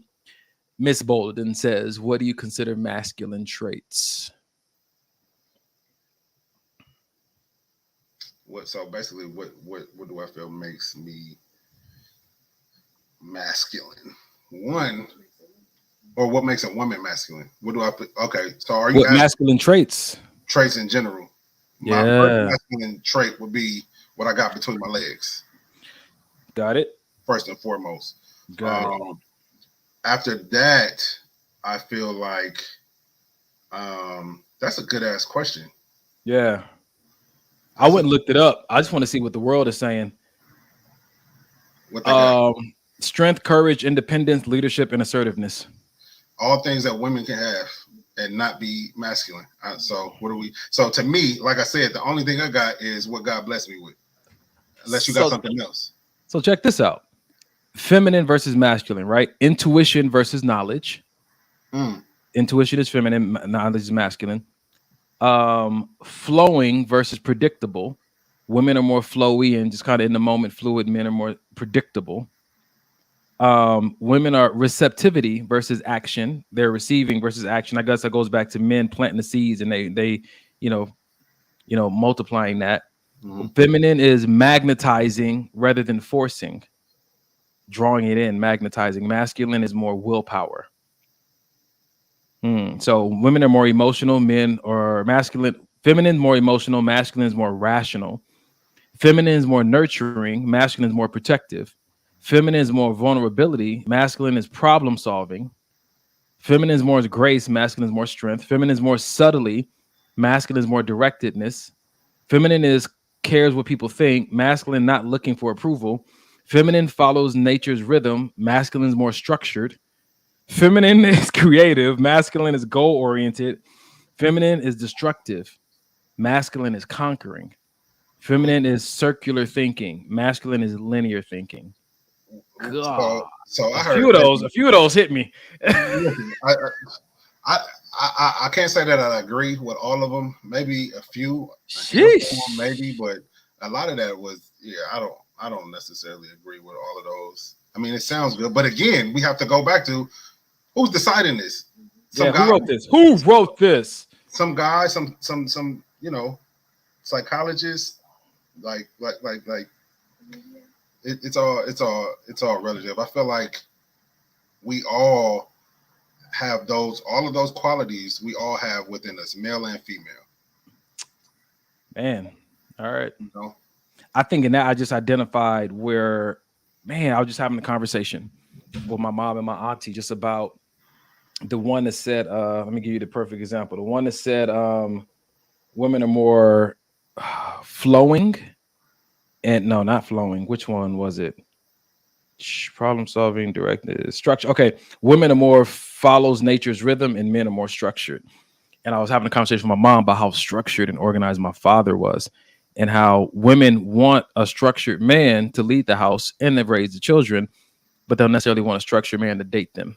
Miss Bolden says, what do you consider masculine traits?
So basically, what do I feel makes me masculine? One, or what makes a woman masculine? What do I put? Okay, so are you
what masculine traits?
Traits in general. My first masculine trait would be what I got between my legs.
Got it.
First and foremost.
Got it.
After that, I feel like that's a good ass question.
Yeah. I wouldn't looked it up. I just want to see what the world is saying. Strength, courage, independence, leadership, and assertiveness.
All things that women can have and not be masculine. So what do we? So to me, like I said, the only thing I got is what God blessed me with. Unless you got something else.
So check this out. Feminine versus masculine, right? Intuition versus knowledge. Intuition is feminine, knowledge is masculine. Flowing versus predictable. Women are more flowy and just kind of in the moment fluid. Men are more predictable. Women are receptivity versus action. They're receiving versus action. I guess that goes back to men planting the seeds and they multiplying that. Feminine is magnetizing rather than forcing, drawing it in, magnetizing. Masculine is more willpower. So women are more emotional, men are masculine. Feminine more emotional, masculine is more rational. Feminine is more nurturing, masculine is more protective. Feminine is more vulnerability, masculine is problem solving. Feminine is more grace, masculine is more strength. Feminine is more subtlety, masculine is more directedness. Feminine is cares what people think, masculine not looking for approval. Feminine follows nature's rhythm, masculine is more structured. Feminine is creative, masculine is goal oriented. Feminine is destructive, masculine is conquering. Feminine is circular thinking, masculine is linear thinking. God.
So I heard
a few of those hit me.
I can't say that I agree with all of them. Maybe a few, maybe, but a lot of that was I don't necessarily agree with all of those. I mean, it sounds good, but again, we have to go back to who's deciding this.
Who wrote this? Who wrote this?
Some guy, some psychologist, like it's all relative. I feel like we all have all of those qualities we all have within us, male and female.
Man, all right. I think in that I just identified where, man, I was just having a conversation with my mom and my auntie just about the one that said, let me give you the perfect example. The one that said women are more flowing and no, not flowing. Which one was it? Problem solving, directed, structure. Okay. Women are more follows nature's rhythm and men are more structured. And I was having a conversation with my mom about how structured and organized my father was and how women want a structured man to lead the house and they raise the children, but they'll necessarily want a structured man to date them.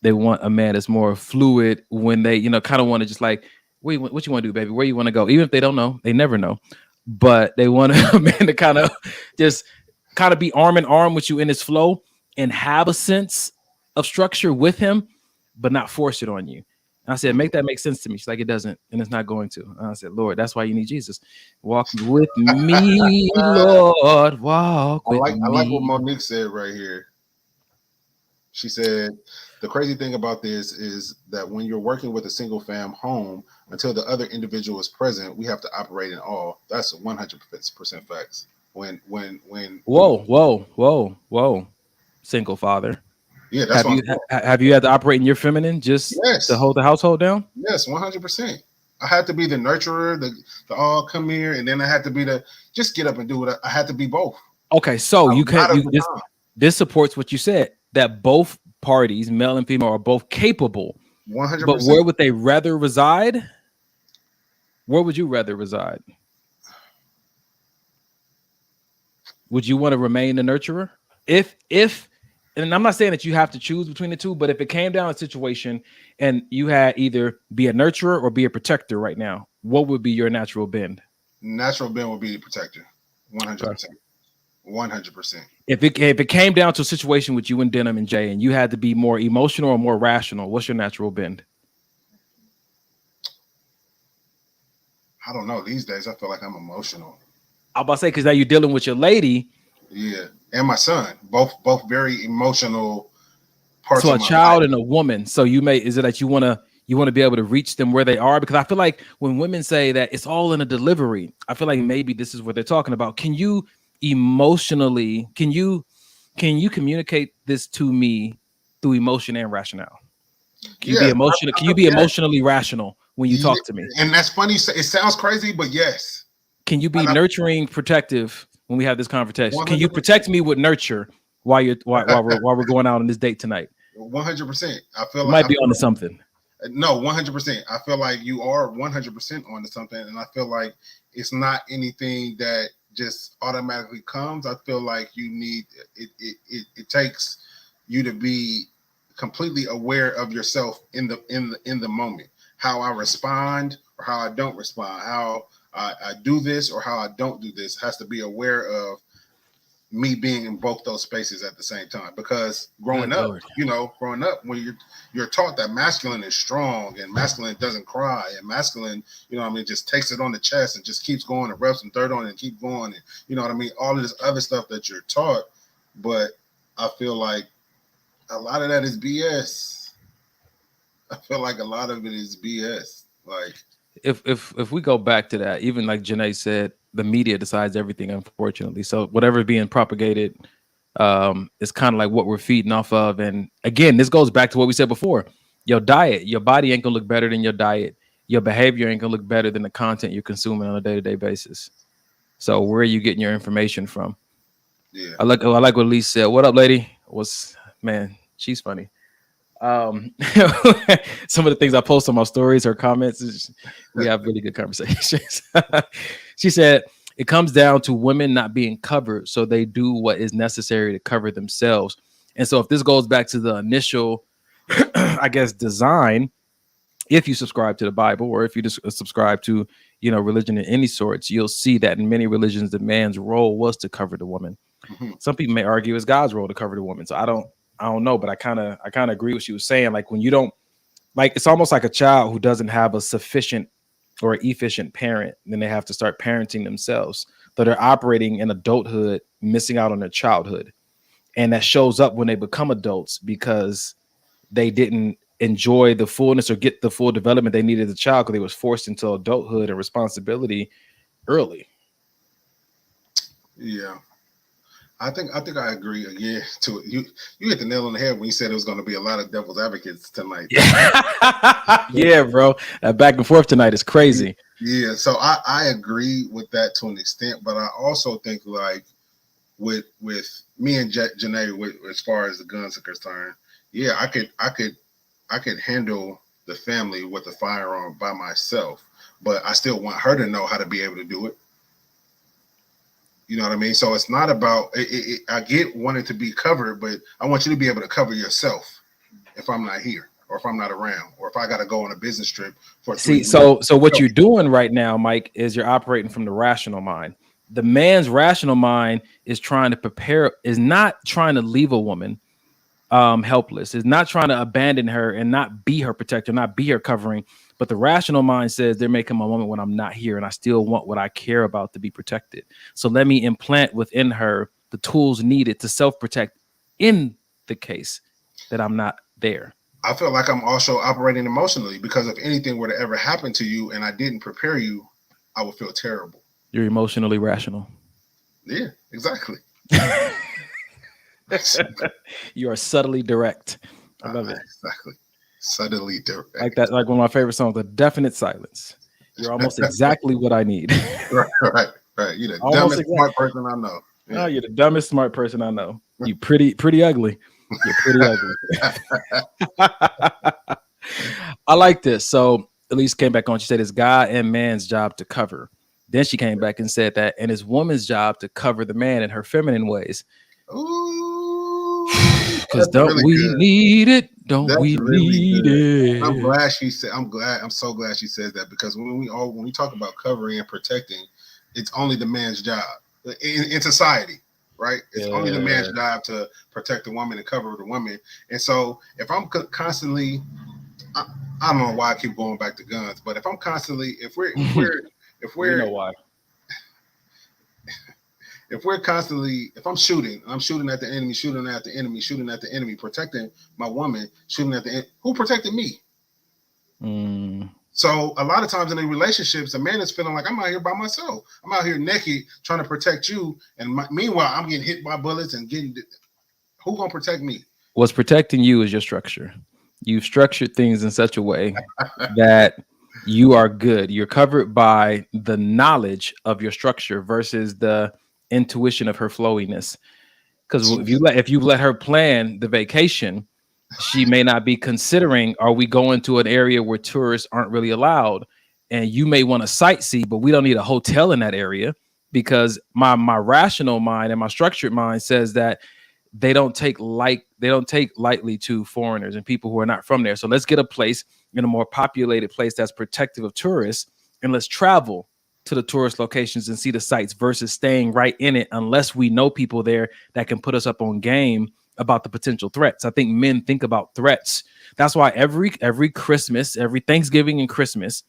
They want a man that's more fluid when they, kind of want to just like, what you want to do, baby? Where you want to go? Even if they don't know, they never know. But they want a man to kind of be arm in arm with you in his flow and have a sense of structure with him, but not force it on you. And I said, make that make sense to me. She's like, it doesn't, and it's not going to. And I said, Lord, that's why you need Jesus. Walk with me, Lord, walk with me.
I like what Monique said right here. She said, the crazy thing about this is that when you're working with a single fam home, until the other individual is present, we have to operate in all. That's 100% facts. When
Whoa. Single father.
Yeah, that's
have you had to operate in your feminine just to hold the household down?
Yes, 100%. I had to be the nurturer, the all come here, and then I had to be the just get up and do it. I had to be both.
Okay, so this supports what you said, that both parties, male and female, are both capable.
100%.
But where would they rather reside? Where would you rather reside? Would you want to remain the nurturer? If and I'm not saying that you have to choose between the two, but if it came down to a situation and you had either be a nurturer or be a protector right now, what would be your natural bend?
Natural bend would be the protector. 100%. 100%.
If it came down to a situation with you and Denim and Jay, and you had to be more emotional or more rational, what's your natural bend?
I don't know. These days, I feel like I'm emotional.
I'm about to say, because now you're dealing with your lady.
Yeah, and my son, both very emotional parts.
So
of
a
my
child
life.
and a woman. So is it that you want to be able to reach them where they are? Because I feel like when women say that it's all in a delivery, I feel like maybe this is what they're talking about. Can you emotionally, can you communicate this to me through emotion and rationale? Can you be emotional? Can you be emotionally rational when you talk to me?
And that's funny. It sounds crazy, but yes.
Can you be nurturing, protective when we have this conversation? 100%. Can you protect me with nurture while we're going out on this date tonight?
100%. I feel like
might be onto something.
No, 100%. I feel like you are 100% onto something, and I feel like it's not anything that just automatically comes. I feel like you need it. It takes you to be completely aware of yourself in the moment. How I respond or how I don't respond. How I do this or how I don't do this has to be aware of me being in both those spaces at the same time. Because growing up, when you're taught that masculine is strong and masculine doesn't cry and masculine, just takes it on the chest and just keeps going and rubs some dirt on it and keep going, and all of this other stuff that you're taught. But I feel like a lot of that is BS. I feel like a lot of it is BS. Like
if we go back to that, even like Janae said, the media decides everything, unfortunately. So whatever is being propagated is kind of like what we're feeding off of. And again, this goes back to what we said before. Your diet, your body ain't gonna look better than your diet. Your behavior ain't gonna look better than the content you're consuming on a day-to-day basis. So where are you getting your information from?
Yeah.
I like what Elise said. What up, lady? Man, she's funny. Some of the things I post on my stories, her comments, we have really good conversations. She said it comes down to women not being covered, so they do what is necessary to cover themselves. And so if this goes back to the initial I guess design, if you subscribe to the Bible or if you just subscribe to religion in any sorts, you'll see that in many religions the man's role was to cover the woman. Mm-hmm. Some people may argue it's God's role to cover the woman. So I don't know, but I kind of agree with what she was saying. Like when you don't, like, it's almost like a child who doesn't have a sufficient or efficient parent, then they have to start parenting themselves. So they're operating in adulthood, missing out on their childhood. And that shows up when they become adults because they didn't enjoy the fullness or get the full development they needed as a child because they was forced into adulthood and responsibility early.
Yeah. I think I agree. Yeah, to it. You hit the nail on the head when you said it was going to be a lot of devil's advocates tonight.
Yeah, bro. That back and forth tonight is crazy.
Yeah, so I agree with that to an extent, but I also think like with me and Janae, as far as the guns are concerned, yeah, I could handle the family with a firearm by myself, but I still want her to know how to be able to do it. You know what I mean? So it's not about I get wanting to be covered, but I want you to be able to cover yourself if I'm not here or if I'm not around or if I got to go on a business trip for 3 months.
So what you're doing right now, Mike, is you're operating from the rational mind. The man's rational mind is not trying to leave a woman helpless, is not trying to abandon her and not be her protector, not be her covering. But the rational mind says there may come a moment when I'm not here and I still want what I care about to be protected. So let me implant within her the tools needed to self-protect in the case that I'm not there.
I feel like I'm also operating emotionally because if anything were to ever happen to you and I didn't prepare you, I would feel terrible.
You're emotionally rational.
Yeah, exactly.
You are subtly direct. I love it.
Exactly. Subtly direct.
Like that, like one of my favorite songs, The Definite Silence. You're almost exactly what I need.
Right. You're the dumbest smart person I know. Yeah.
Oh, you're the dumbest smart person I know. You pretty ugly. You're pretty ugly. I like this. So Elise came back on. She said it's God and man's job to cover. Then she came back and said that, and it's woman's job to cover the man in her feminine ways.
Ooh,
because don't we need it? Don't we need it?
I'm glad she said. I'm so glad she says that because when we talk about covering and protecting, it's only the man's job in society. right? It's only the man's job to protect the woman and cover the woman. And so if I'm constantly, I don't know why I keep going back to guns, but if I'm constantly, if we're
you know why.
If we're constantly, if I'm shooting at the enemy, shooting at the enemy, protecting my woman, shooting at the enemy, who protected me? So a lot of times in the relationships, a man is feeling like I'm out here by myself. I'm out here naked trying to protect you, and meanwhile I'm getting hit by bullets and getting. Who gonna protect me?
What's protecting you is your structure. You've structured things in such a way that you are good. You're covered by the knowledge of your structure versus the intuition of her flowiness. Because if you let her plan the vacation, she may not be considering, are we going to an area where tourists aren't really allowed? And you may want to sightsee, but we don't need a hotel in that area, because my rational mind and my structured mind says that they don't take lightly to foreigners and people who are not from there. So let's get a place in a more populated place that's protective of tourists, and let's travel to the tourist locations and see the sites versus staying right in it unless we know people there that can put us up on game about the potential threats. I think men think about threats. That's why every Christmas, every Thanksgiving and Christmas,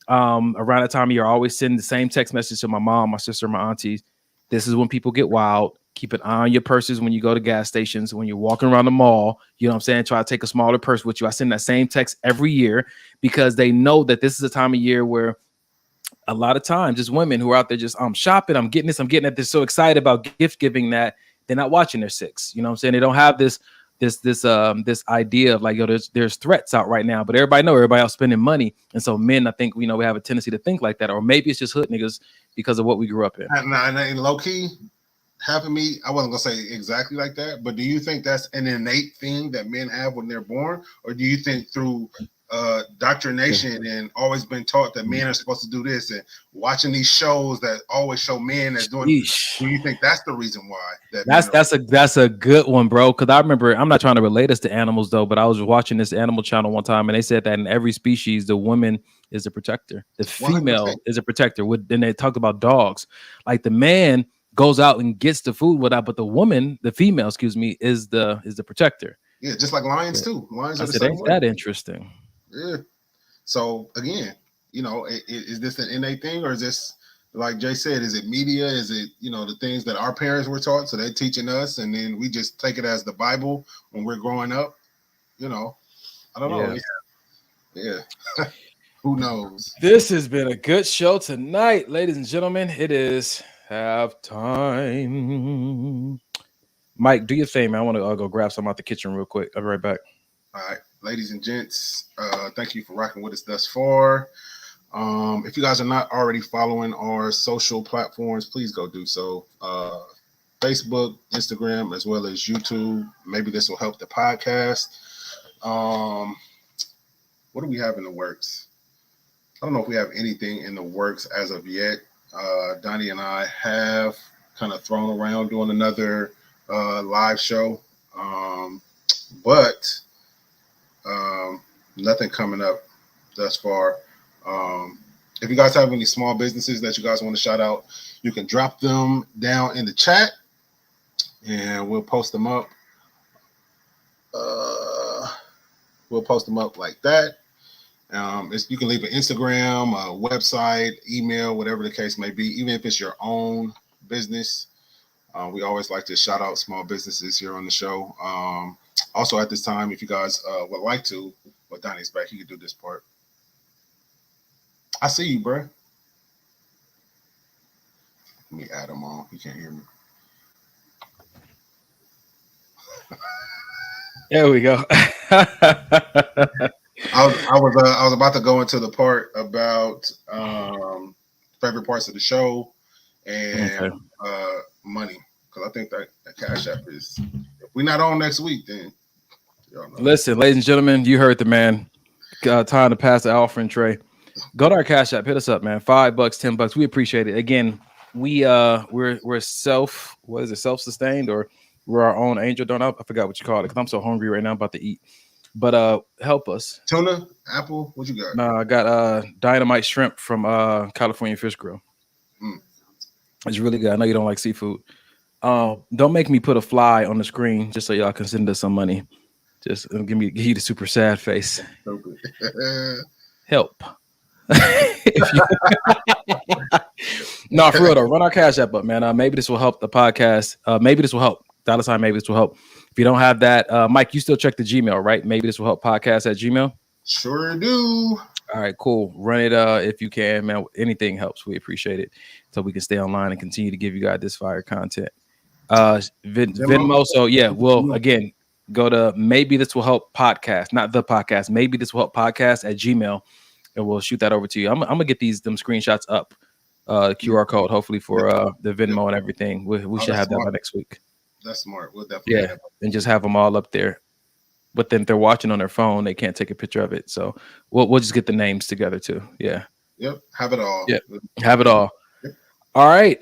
around that time of year, I always send the same text message to my mom, my sister, my aunties. This is when people get wild. Keep an eye on your purses when you go to gas stations, when you're walking around the mall. You know what I'm saying? Try to take a smaller purse with you. I send that same text every year because they know that this is a time of year where a lot of times just women who are out there just shopping, I'm getting this, I'm getting that. They're so excited about gift giving that they're not watching their six. You know what I'm saying? They don't have this idea of like, yo, there's threats out right now, but everybody else spending money. And so men, I think, we have a tendency to think like that, or maybe it's just hood niggas because of what we grew up in.
And low key, half of me, I wasn't gonna say exactly like that, but do you think that's an innate thing that men have when they're born, or do you think through doctrination and always been taught that men are supposed to do this, and watching these shows that always show men as doing? Do you think that's the reason why?
That's a good one, bro. Because I remember, I'm not trying to relate us to animals though, but I was watching this animal channel one time, and they said that in every species, the woman is a protector, the female 100%. Is a protector. Then they talked about dogs, like the man goes out and gets the food without, but the woman, the female, is the protector.
Yeah, just like lions too. Lions are the
same
way.
That interesting.
Yeah. So again, is this an innate thing, or is this, like Jay said, is it media? Is it, the things that our parents were taught, so they're teaching us, and then we just take it as the Bible when we're growing up? I don't know. Yeah. Who knows?
This has been a good show tonight, ladies and gentlemen. It is halftime. Mike, do your thing, man. I want to go grab some out the kitchen real quick. I'll be right back.
All right, ladies and gents, thank you for rocking with us thus far. If you guys are not already following our social platforms, please go do so. Facebook, Instagram, as well as YouTube. Maybe this will help the podcast. What do we have in the works? I don't know if we have anything in the works as of yet. Donnie and I have kind of thrown around doing another live show, but nothing coming up thus far. If you guys have any small businesses that you guys want to shout out, you can drop them down in the chat and we'll post them up. We'll post them up like that. You can leave an Instagram, a website, email, whatever the case may be, even if it's your own business. We always like to shout out small businesses here on the show. Also, at this time, if you guys would like to, well, Donnie's back. He can do this part. I see you, bro. Let me add him on. He can't hear me.
There we go.
I was about to go into the part about favorite parts of the show and money, because I think that Cash App is. If we're not on next week, then y'all know. Listen,
ladies and gentlemen, you heard the man. Time to pass the offering tray. Go to our Cash App. Hit us up, man. $5, $10. We appreciate it. Again, we're self-sustained, or we're our own angel donor. I forgot what you call it, because I'm so hungry right now. I'm about to eat. But help us.
Tuna, apple, what you got?
No, I got dynamite shrimp from California Fish Grill. It's really good. I know you don't like seafood. Don't make me put a fly on the screen just so y'all can send us some money. Just give you the super sad face. Help. No, for real though, run our Cash App up, man. Maybe this will help the podcast. Maybe this will help. $, maybe this will help. If you don't have that, Mike, you still check the Gmail, right? Maybe this will help podcast at Gmail.
Sure do.
All right, cool. Run it if you can, man. Anything helps. We appreciate it. So we can stay online and continue to give you guys this fire content. Venmo. So yeah, we'll again go to Maybe This Will Help Podcast, not the podcast. Maybe This Will Help Podcast at Gmail, and we'll shoot that over to you. I'm gonna get them screenshots up, QR code, hopefully for the Venmo and everything. We should have that by next week.
That's smart. We'll definitely
and just have them all up there. But then if they're watching on their phone, they can't take a picture of it. So we'll just get the names together too. Yeah.
Yep. Have it all.
Yeah. Have it all. Yep. All right.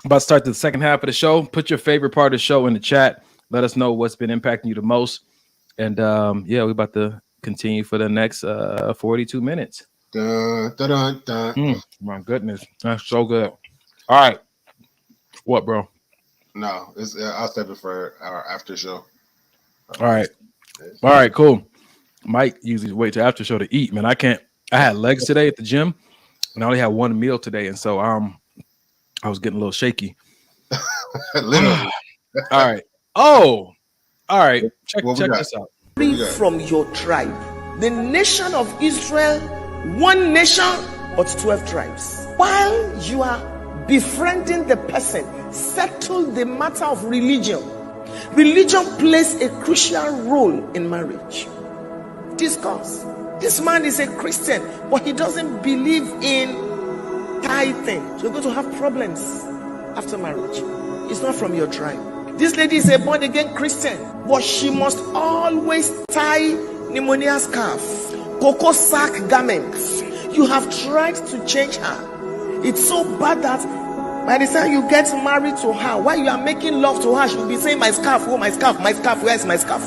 About to start the second half of the show. Put your favorite part of the show in the chat. Let us know what's been impacting you the most. And we're about to continue for the next 42 minutes.
Dun, dun, dun, dun.
My goodness. That's so good. All right. What, bro?
No, I'll save it for our after show.
All right, cool. Mike usually wait till after show to eat, man. I had legs today at the gym, and I only had one meal today, and so I was getting a little shaky.
Literally.
All right. Oh, all right. Check this out.
From your tribe, the nation of Israel, one nation but 12 tribes. While you are befriending the person, settle the matter of religion. Religion plays a crucial role in marriage. Discuss. This man is a Christian, but he doesn't believe in tithing. So you're going to have problems after marriage. It's not from your tribe. This lady is a born-again Christian, but she must always tie pneumonia scarf, cocoa sack garments. You have tried to change her. It's so bad that by the time you get married to her, while you are making love to her, she'll be saying, my scarf, oh my scarf, where is my scarf?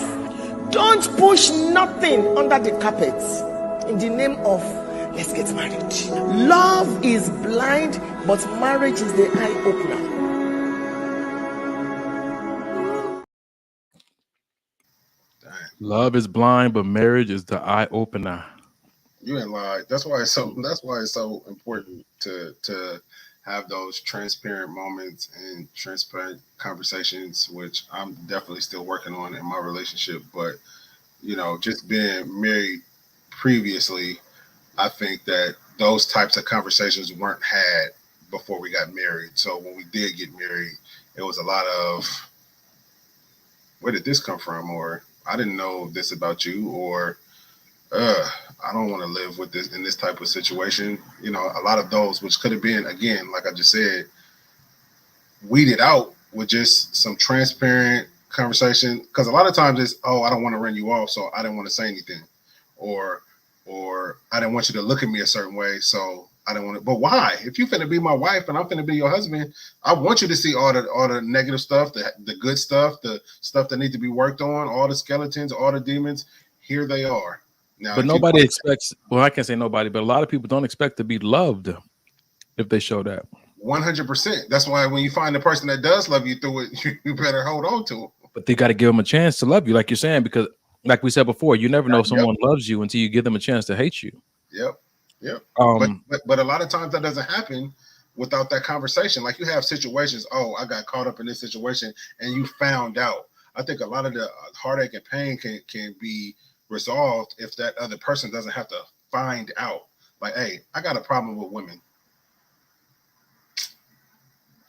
Don't push nothing under the carpet in the name of let's get married. Love is blind, but marriage is the eye opener.
Love is blind, but marriage is the eye opener.
You ain't lied. That's why it's so important to have those transparent moments and transparent conversations, which I'm definitely still working on in my relationship. But, just being married previously, I think that those types of conversations weren't had before we got married. So when we did get married, it was a lot of, where did this come from? Or I didn't know this about you, or I don't want to live with this in this type of situation. A lot of those, which could have been, again, like I just said, weeded out with just some transparent conversation. Because a lot of times it's, I don't want to run you off, so I didn't want to say anything, or I didn't want you to look at me a certain way, so I didn't want to. But why? If you're finna be my wife and I'm finna be your husband, I want you to see all the negative stuff, the good stuff, the stuff that need to be worked on, all the skeletons, all the demons. Here they are. Now,
but nobody expects, well, I can't say nobody, but a lot of people don't expect to be loved if they show that.
100%. That's why when you find the person that does love you through it, you better hold on to it.
But they got to give them a chance to love you, like you're saying, because like we said before, you never know if someone loves you until you give them a chance to hate you.
Yep. But a lot of times that doesn't happen without that conversation. Like you have situations, I got caught up in this situation and you found out. I think a lot of the heartache and pain can be resolved if that other person doesn't have to find out. Like, hey, I got a problem with women.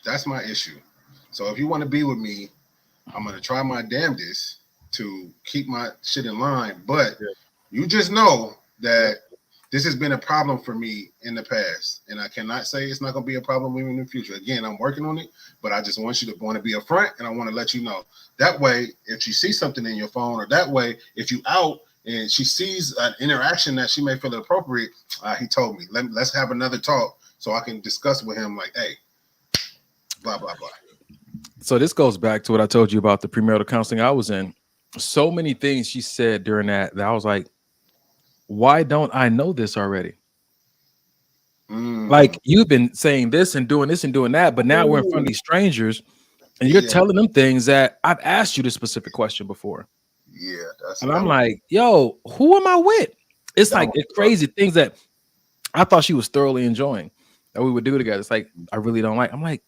That's my issue. So if you want to be with me, I'm going to try my damnedest to keep my shit in line. But you just know that this has been a problem for me in the past. And I cannot say it's not going to be a problem even in the future. Again, I'm working on it, but I just want you to want to be upfront, and I want to let you know. That way, if you see something in your phone, or that way, if you out and she sees an interaction that she may feel appropriate, he told me, let's have another talk so I can discuss with him like, hey, blah, blah, blah.
So this goes back to what I told you about the premarital counseling I was in. So many things she said during that I was like, why don't I know this already? Like you've been saying this and doing that, but now we're in front of these strangers and you're telling them things that I've asked you this specific question before.
Yeah.
And I'm like, yo, who am I with? It's like it's crazy things that I thought she was thoroughly enjoying that we would do together. It's like, I really don't like. I'm like,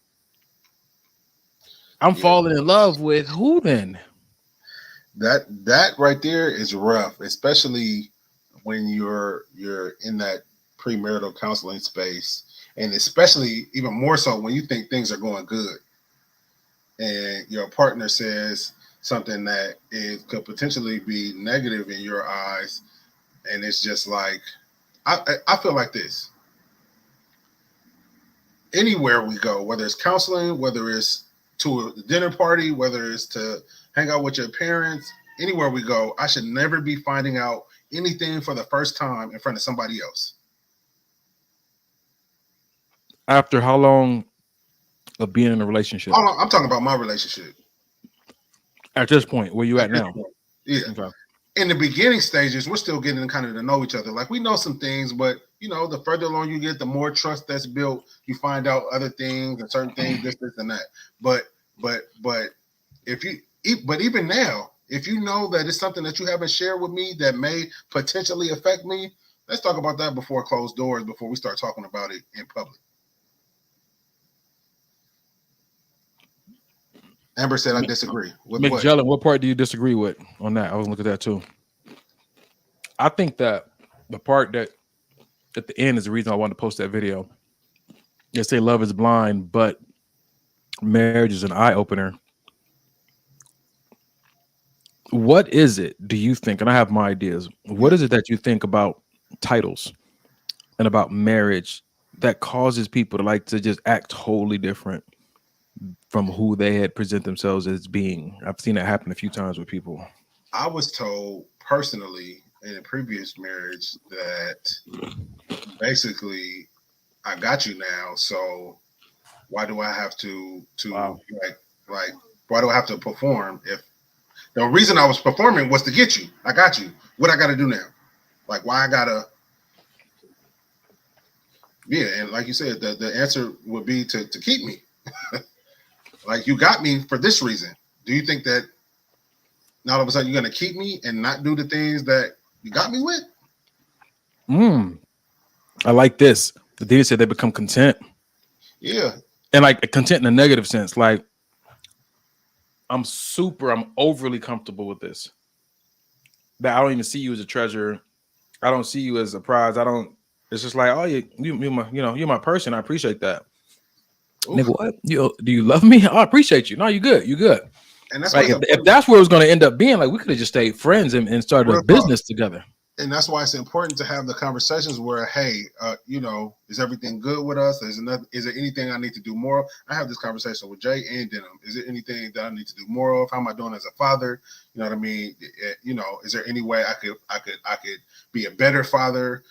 I'm falling in love with who then?
That right there is rough, especially when you're in that premarital counseling space, and especially even more so when you think things are going good and your partner says something that could potentially be negative in your eyes, and it's just like I feel like this. Anywhere we go, whether it's counseling, whether it's to a dinner party, whether it's to hang out with your parents, anywhere we go, I should never be finding out anything for the first time in front of somebody else.
After how long of being in a relationship?
I'm talking about my relationship.
At this point, where you at now?
Yeah. Okay. In the beginning stages, we're still getting kind of to know each other. Like we know some things, but you know, the further along you get, the more trust that's built. You find out other things and certain things, this and that. But even now, if you know that it's something that you haven't shared with me that may potentially affect me, let's talk about that before closed doors, before we start talking about it in public. Amber said, I disagree.
McJellen, what part do you disagree with on that? I was looking at that too. I think that the part that at the end is the reason I wanted to post that video. They say love is blind, but marriage is an eye-opener. What is it, do you think, and I have my ideas, what is it that you think about titles and about marriage that causes people to like to just act wholly different from who they had present themselves as being? I've seen that happen a few times with people.
I was told personally in a previous marriage that basically I got you now, so why do I have to like why do I have to perform if the reason I was performing was to get you? I got you. What I got to do now? Like why I gotta? Yeah, and like you said, the answer would be to keep me. Like you got me for this reason. Do you think that now all of a sudden you're gonna keep me and not do the things that you got me with?
I like this. The Dita said they become content.
Yeah.
And like content in a negative sense. Like I'm overly comfortable with this. That I don't even see you as a treasure. I don't see you as a prize. It's just like, oh, you're my person. I appreciate that. Oof. Nigga, what? Do you love me? Oh, I appreciate you. No, you good. You good.
And that's
like if that's where it was going to end up being, like we could have just stayed friends and started a business together.
And that's why it's important to have the conversations where, hey, is everything good with us? Is there anything I need to do more of? I have this conversation with Jay and Denham. Is there anything that I need to do more of? How am I doing as a father? You know what I mean? Is there any way I could be a better father?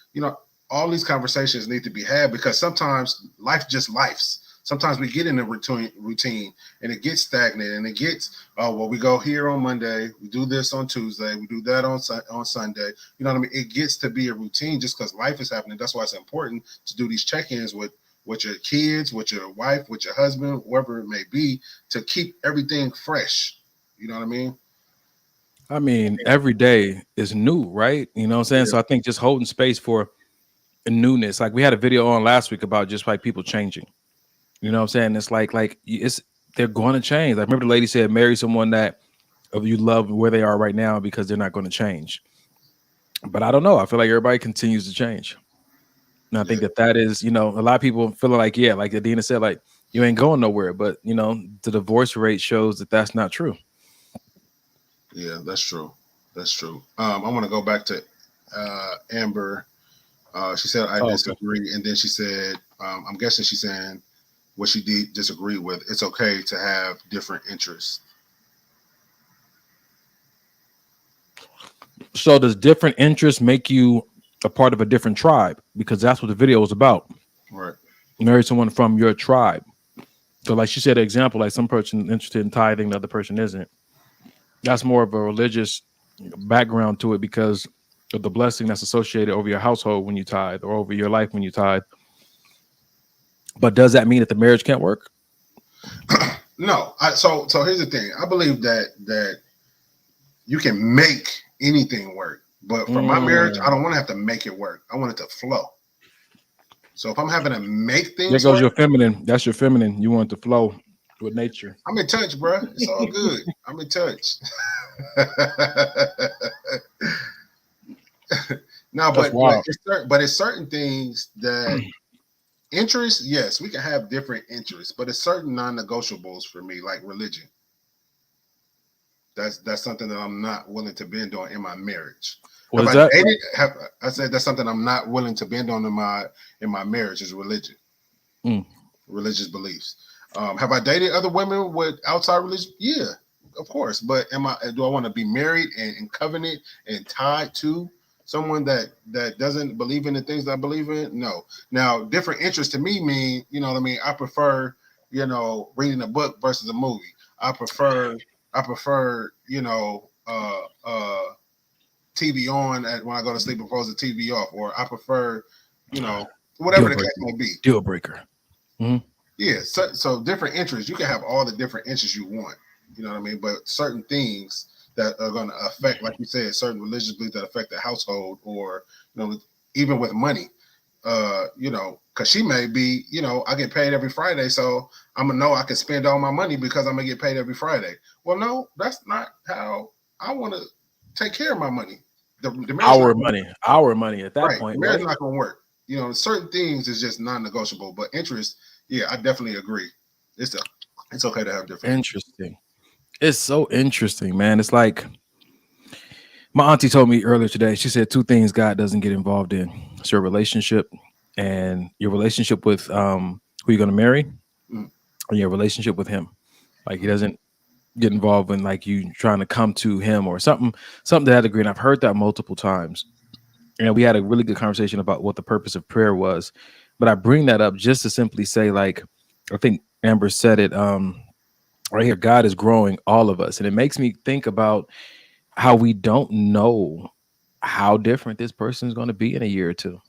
All these conversations need to be had because sometimes life just lifes. Sometimes we get in a routine and it gets stagnant and it gets, we go here on Monday, we do this on Tuesday, we do that on Sunday. You know what I mean? It gets to be a routine just because life is happening. That's why it's important to do these check-ins with your kids, with your wife, with your husband, whoever it may be, to keep everything fresh. You know what I mean?
I mean, every day is new, right? You know what I'm saying? Yeah. So I think just holding space for a newness. Like we had a video on last week about just like people changing. You know what I'm saying? It's like they're going to change. Like remember the lady said, marry someone that you love where they are right now because they're not going to change. But I don't know. I feel like everybody continues to change. And I think that is, a lot of people feeling like, like Adina said, like you ain't going nowhere. But, the divorce rate shows that that's not true.
Yeah, that's true. That's true. I want to go back to Amber. She said, I disagree. Okay. And then she said, I'm guessing she's saying, what she disagree with, it's okay to have different interests.
So does different interests make you a part of a different tribe? Because that's what the video was about.
Right.
Marry someone from your tribe. So like she said, an example, like some person interested in tithing, the other person isn't. That's more of a religious background to it because of the blessing that's associated over your household when you tithe or over your life when you tithe. But does that mean that the marriage can't work?
No. So here's the thing. I believe that you can make anything work. But for my marriage, I don't want to have to make it work. I want it to flow. So if I'm having to make things,
there goes your feminine. That's your feminine. You want it to flow with nature.
I'm in touch, bro. It's all good. I'm in touch. No, but it's certain things that interest. Yes, we can have different interests, but it's certain non-negotiables for me, like religion. That's something that I'm not willing to bend on in my marriage.
What is that?
I said that's something I'm not willing to bend on in my marriage is religion, religious beliefs. Have I dated other women with outside religion? Yeah, of course. But do I want to be married and covenant and tied to someone that doesn't believe in the things that I believe in? No. Now, different interests to me mean, you know what I mean? I prefer, reading a book versus a movie. I prefer, TV on when I go to sleep opposed to TV off, or I prefer, whatever the case may be.
Deal breaker. Mm-hmm.
Yeah. So different interests. You can have all the different interests you want. You know what I mean? But certain things that are going to affect, like you said, certain religious beliefs that affect the household, or even with money. Because she may be, I get paid every Friday, so I'm gonna know I can spend all my money because I'm gonna get paid every Friday. Well, no, that's not how I want to take care of my money.
Our money at that point.
Marriage is not gonna work. Certain things is just non-negotiable, but interest, yeah, I definitely agree. It's okay to have different.
Interesting. It's so interesting, man. It's like my auntie told me earlier today. She said 2 things God doesn't get involved in: it's your relationship and your relationship with who you're going to marry, and your relationship with Him. Like He doesn't get involved in like you trying to come to Him or something to that degree. And I've heard that multiple times. And we had a really good conversation about what the purpose of prayer was. But I bring that up just to simply say, like, I think Amber said it right here. God is growing all of us, and it makes me think about how we don't know how different this person is going to be in a year or two.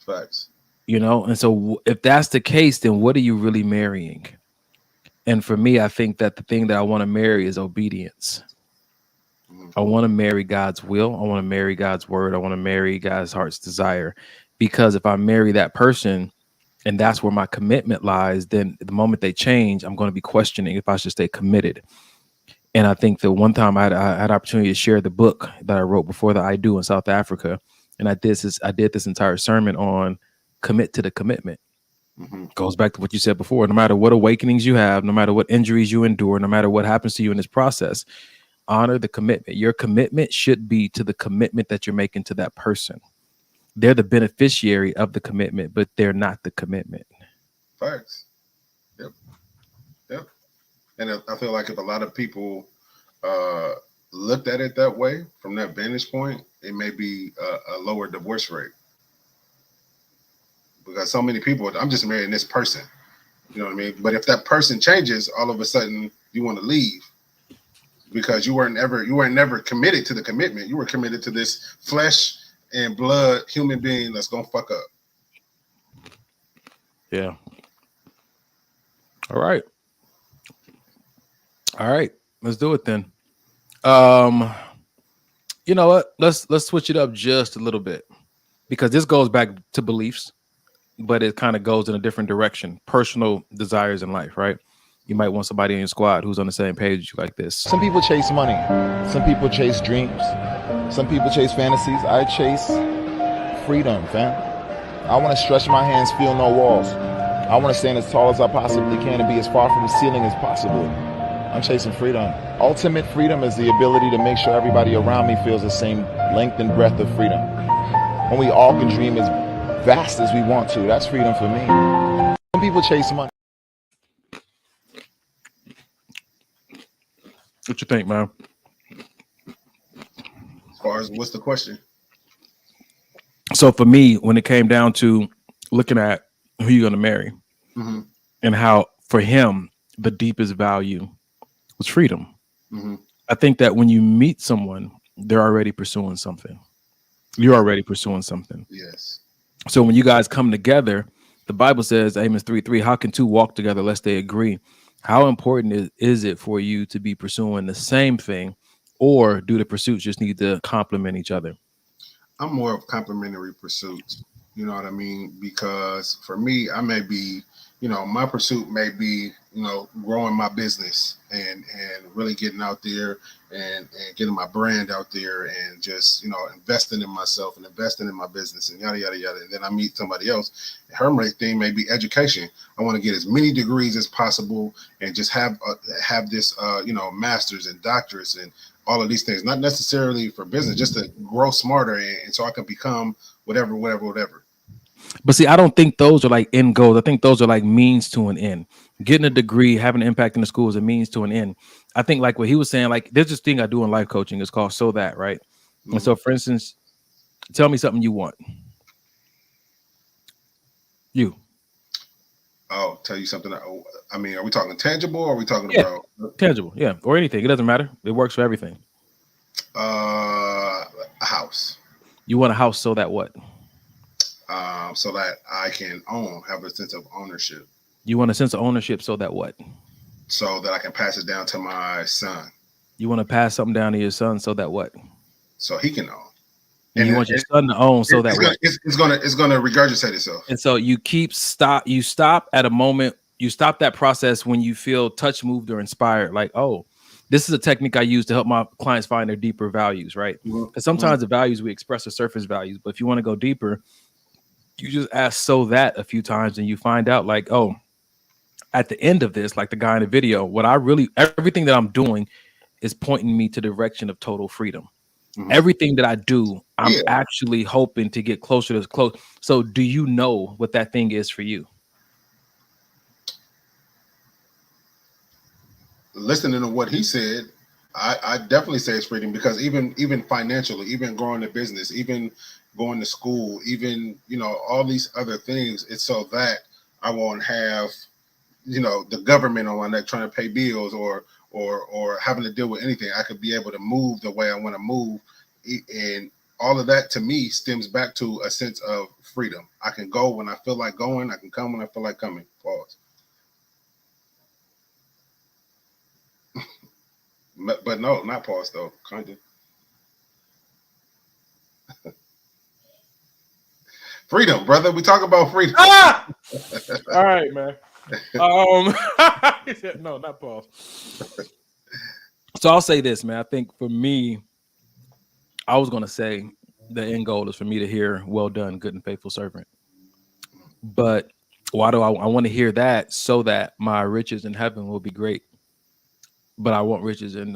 Facts.
And so if that's the case, then what are you really marrying? And for me, I think that the thing that I want to marry is obedience. I want to marry God's will. I want to marry God's word. I want to marry God's heart's desire. Because if I marry that person and that's where my commitment lies, then the moment they change, I'm going to be questioning if I should stay committed. And I think the one time I had opportunity to share the book that I wrote before the I Do in South Africa. And I did this entire sermon on commit to the commitment. Goes back to what you said before. No matter what awakenings you have, no matter what injuries you endure, no matter what happens to you in this process, honor the commitment. Your commitment should be to the commitment that you're making to that person. They're the beneficiary of the commitment, but they're not the commitment.
Facts. Yep. And I feel like if a lot of people looked at it that way, from that vantage point, it may be a lower divorce rate. Because so many people, I'm just marrying this person. You know what I mean? But if that person changes, all of a sudden you want to leave because you weren't never committed to the commitment. You were committed to this flesh and blood human being that's gonna fuck up.
Yeah. All right. Let's do it then. You know what? Let's switch it up just a little bit, because this goes back to beliefs, but it kind of goes in a different direction. Personal desires in life, right? You might want somebody in your squad who's on the same page as you like this.
Some people chase money. Some people chase dreams. Some people chase fantasies. I chase freedom, fam. I want to stretch my hands, feel no walls. I want to stand as tall as I possibly can and be as far from the ceiling as possible. I'm chasing freedom. Ultimate freedom is the ability to make sure everybody around me feels the same length and breadth of freedom. When we all can dream as vast as we want to, that's freedom for me. Some people chase money.
What you think, man?
As far as what's the question?
So for me, when it came down to looking at who you're going to marry, and how for him, the deepest value was freedom. I think that when you meet someone, they're already pursuing something. You're already pursuing something.
Yes.
So when you guys come together, The Bible says, Amos 3:3, how can two walk together lest they agree? How important is it for you to be pursuing the same thing, or do the pursuits just need to complement each other?
I'm more of complementary pursuits. You know what I mean? Because for me, I may be, my pursuit may be, growing my business and really getting out there and getting my brand out there and just, investing in myself and investing in my business and yada, yada, yada. And then I meet somebody else. Her thing may be education. I want to get as many degrees as possible and just have this, masters and doctorates and all of these things, not necessarily for business, just to grow smarter and so I can become whatever.
But see, I don't think those are like end goals. I think those are like means to an end. Getting a degree, having an impact in the school is a means to an end. I think like what he was saying, like there's this thing I do in life coaching. It's called So That, right? Mm-hmm. And so, for instance, tell me something you want. You.
Oh, tell you something. I mean, are we talking tangible or are we talking about
tangible? Yeah, or anything. It doesn't matter. It works for everything.
A house.
You want a house so that what?
So that I can have a sense of ownership.
You want a sense of ownership so that what?
So that I can pass it down to my son.
You want to pass something down to your son so that what?
So he can own.
And you want your son to own so that what?
It's gonna regurgitate itself.
And so you stop at a moment, you stop that process when you feel touched, moved, or inspired. Like, oh, this is a technique I use to help my clients find their deeper values, right? Because sometimes the values we express are surface values, but if you want to go deeper, you just ask so that a few times and you find out like, oh, at the end of this, like the guy in the video, everything that I'm doing is pointing me to the direction of total freedom. Mm-hmm. Everything that I do, I'm actually hoping to get closer to close. So do you know what that thing is for you?
Listening to what he said, I definitely say it's freedom because even financially, even growing a business, even going to school, even, all these other things, it's so that I won't have, the government on my neck trying to pay bills or having to deal with anything. I could be able to move the way I want to move. And all of that to me stems back to a sense of freedom. I can go when I feel like going. I can come when I feel like coming. Pause. But no, not pause though. Kind of. Freedom, brother. We talk about freedom.
All right, man. No, not pause. So I'll say this, man. I think for me, I was going to say the end goal is for me to hear, well done, good and faithful servant. But why do I want to hear that? So that my riches in heaven will be great. But I want riches in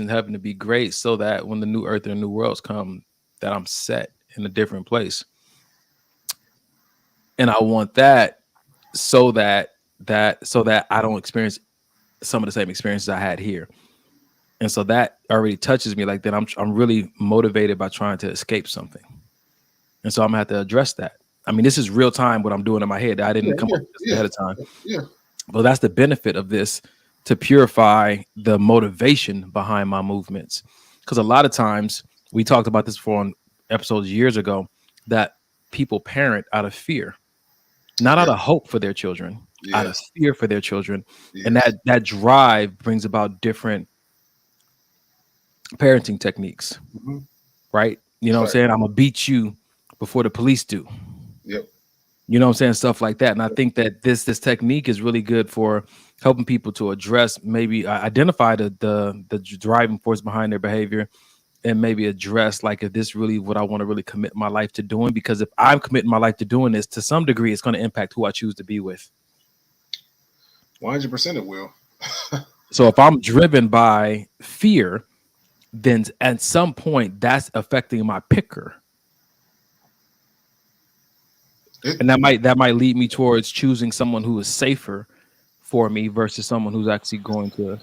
heaven to be great so that when the new earth and the new worlds come, that I'm set in a different place. And I want that so that I don't experience some of the same experiences I had here. And so that already touches me. Like then I'm really motivated by trying to escape something. And so I'm gonna have to address that. I mean, this is real time what I'm doing in my head. I didn't come up with this ahead of time. Yeah. But that's the benefit of this, to purify the motivation behind my movements. Because a lot of times, we talked about this before on episodes years ago, that people parent out of fear, not out of hope for their children, out of fear for their children. And that drive brings about different parenting techniques, right? You know what I'm saying? I'm gonna beat you before the police do.
Yep.
You know what I'm saying? Stuff like that. And I think that this technique is really good for helping people to address, maybe identify the driving force behind their behavior, and maybe address like, if this really what I want to really commit my life to doing, because if I'm committing my life to doing this, to some degree, it's going to impact who I choose to be with.
100% it will.
So if I'm driven by fear, then at some point that's affecting my picker. And that might lead me towards choosing someone who is safer for me versus someone who's actually going to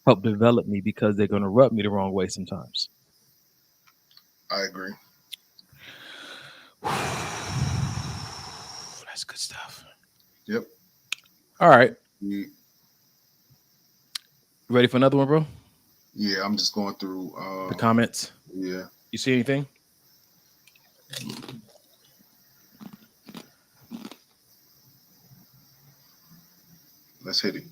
help develop me, because they're going to rub me the wrong way sometimes.
I agree.
That's good stuff.
Yep.
All right. Ready for another one, bro?
Yeah, I'm just going through
the comments.
Yeah.
You see anything?
Let's hit it.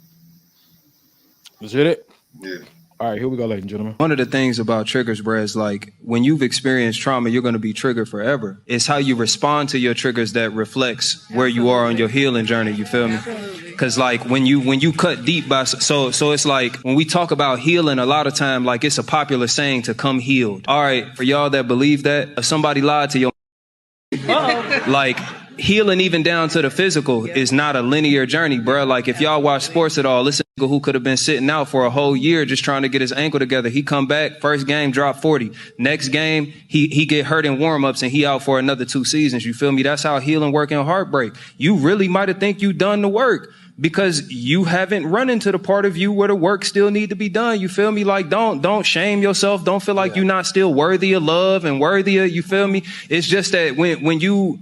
Let's hit it.
Yeah.
All right, here we go, ladies and gentlemen.
One of the things about triggers, bro, is like when you've experienced trauma, you're going to be triggered forever. It's how you respond to your triggers that reflects where you are on your healing journey. You feel me? Because like when you cut deep by so it's like when we talk about healing, a lot of time like it's a popular saying to come healed. All right, for y'all that believe that, if somebody lied to your like healing even down to the physical is not a linear journey, bro. Like if y'all watch sports at all, listen to who could have been sitting out for a whole year just trying to get his ankle together. He come back, first game, drop 40. Next game, he get hurt in warm-ups and he out for another 2 seasons. You feel me? That's how healing work in heartbreak. You really might have think you done the work because you haven't run into the part of you where the work still need to be done. You feel me? Like don't shame yourself. Don't feel like you're not still worthy of love and worthy of, you feel me? It's just that when you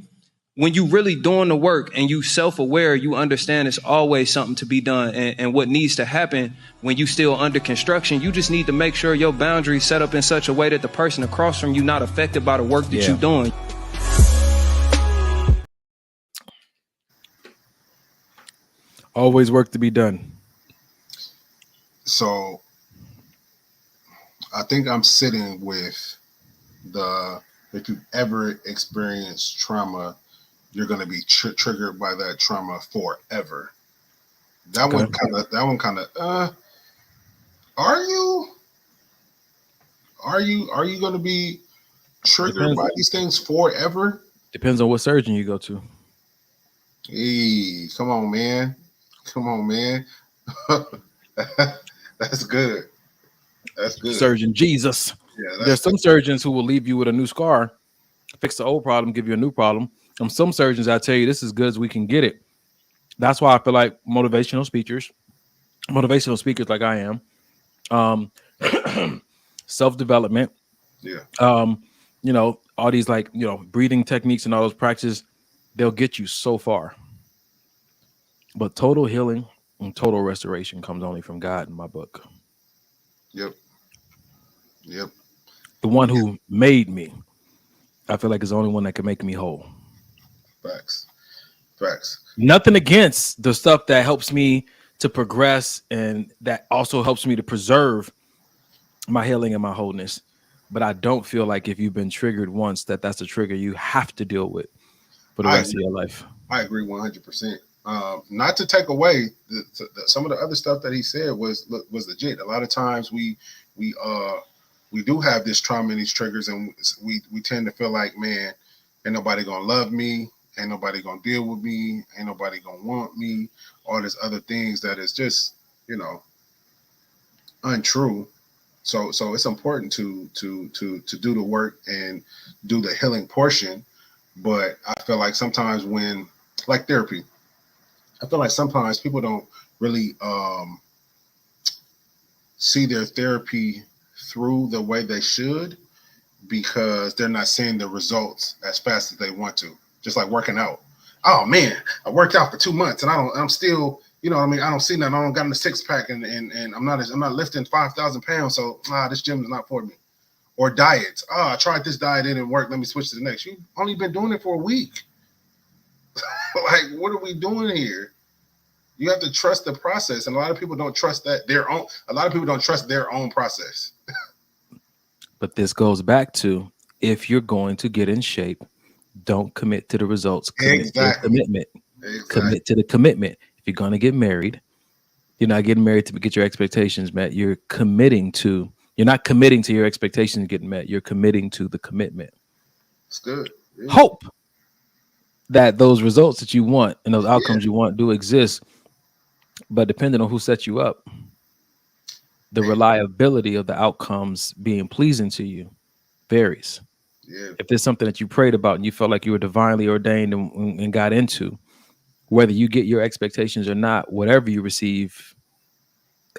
really doing the work and you self-aware, you understand it's always something to be done. And what needs to happen when you still under construction, you just need to make sure your boundaries set up in such a way that the person across from you not affected by the work that you're doing.
Always work to be done.
So I think I'm sitting with if you've ever experienced trauma, you're going to be triggered by that trauma forever. That one kind of, are you going to be triggered by these things forever?
Depends on what surgeon you go to.
Hey, come on, man. That's good. That's good.
Surgeon Jesus.
Yeah,
there's some surgeons who will leave you with a new scar, fix the old problem, give you a new problem. Some surgeons, I tell you, this is as good as we can get it. That's why I feel like motivational speakers like I am, self-development, all these breathing techniques and all those practices, they'll get you so far. But total healing and total restoration comes only from God in my book.
Yep.
The one who made me, I feel like is the only one that can make me whole.
Facts.
Nothing against the stuff that helps me to progress and that also helps me to preserve my healing and my wholeness. But I don't feel like if you've been triggered once, that's a trigger you have to deal with for the rest of your life. I
agree 100%. Not to take away some of the other stuff that he said was legit. A lot of times we do have this trauma and these triggers, and we tend to feel like, man, ain't nobody gonna love me, ain't nobody gonna deal with me, ain't nobody gonna want me, all these other things that is just, untrue. So it's important to do the work and do the healing portion. But I feel like sometimes when, like therapy, I feel like sometimes people don't really see their therapy through the way they should because they're not seeing the results as fast as they want to. Just like working out. Oh man, I worked out for 2 months and I'm still, I don't see nothing. I don't got in the 6-pack and I'm not lifting 5,000 pounds. So this gym is not for me. Or diets. I tried this diet, it didn't work. Let me switch to the next. You've only been doing it for a week. Like, what are we doing here? You have to trust the process. And a lot of people don't trust their own process.
But this goes back to, if you're going to get in shape, don't commit to the results. Commit to the commitment. Commit to the commitment. If you're going to get married, you're not getting married to get your expectations met. You're not committing to your expectations getting met. You're committing to the commitment.
It's good. Yeah.
Hope that those results that you want and those outcomes you want do exist. But depending on who sets you up, the reliability of the outcomes being pleasing to you varies.
Yeah.
If there's something that you prayed about and you felt like you were divinely ordained and got into, whether you get your expectations or not, whatever you receive,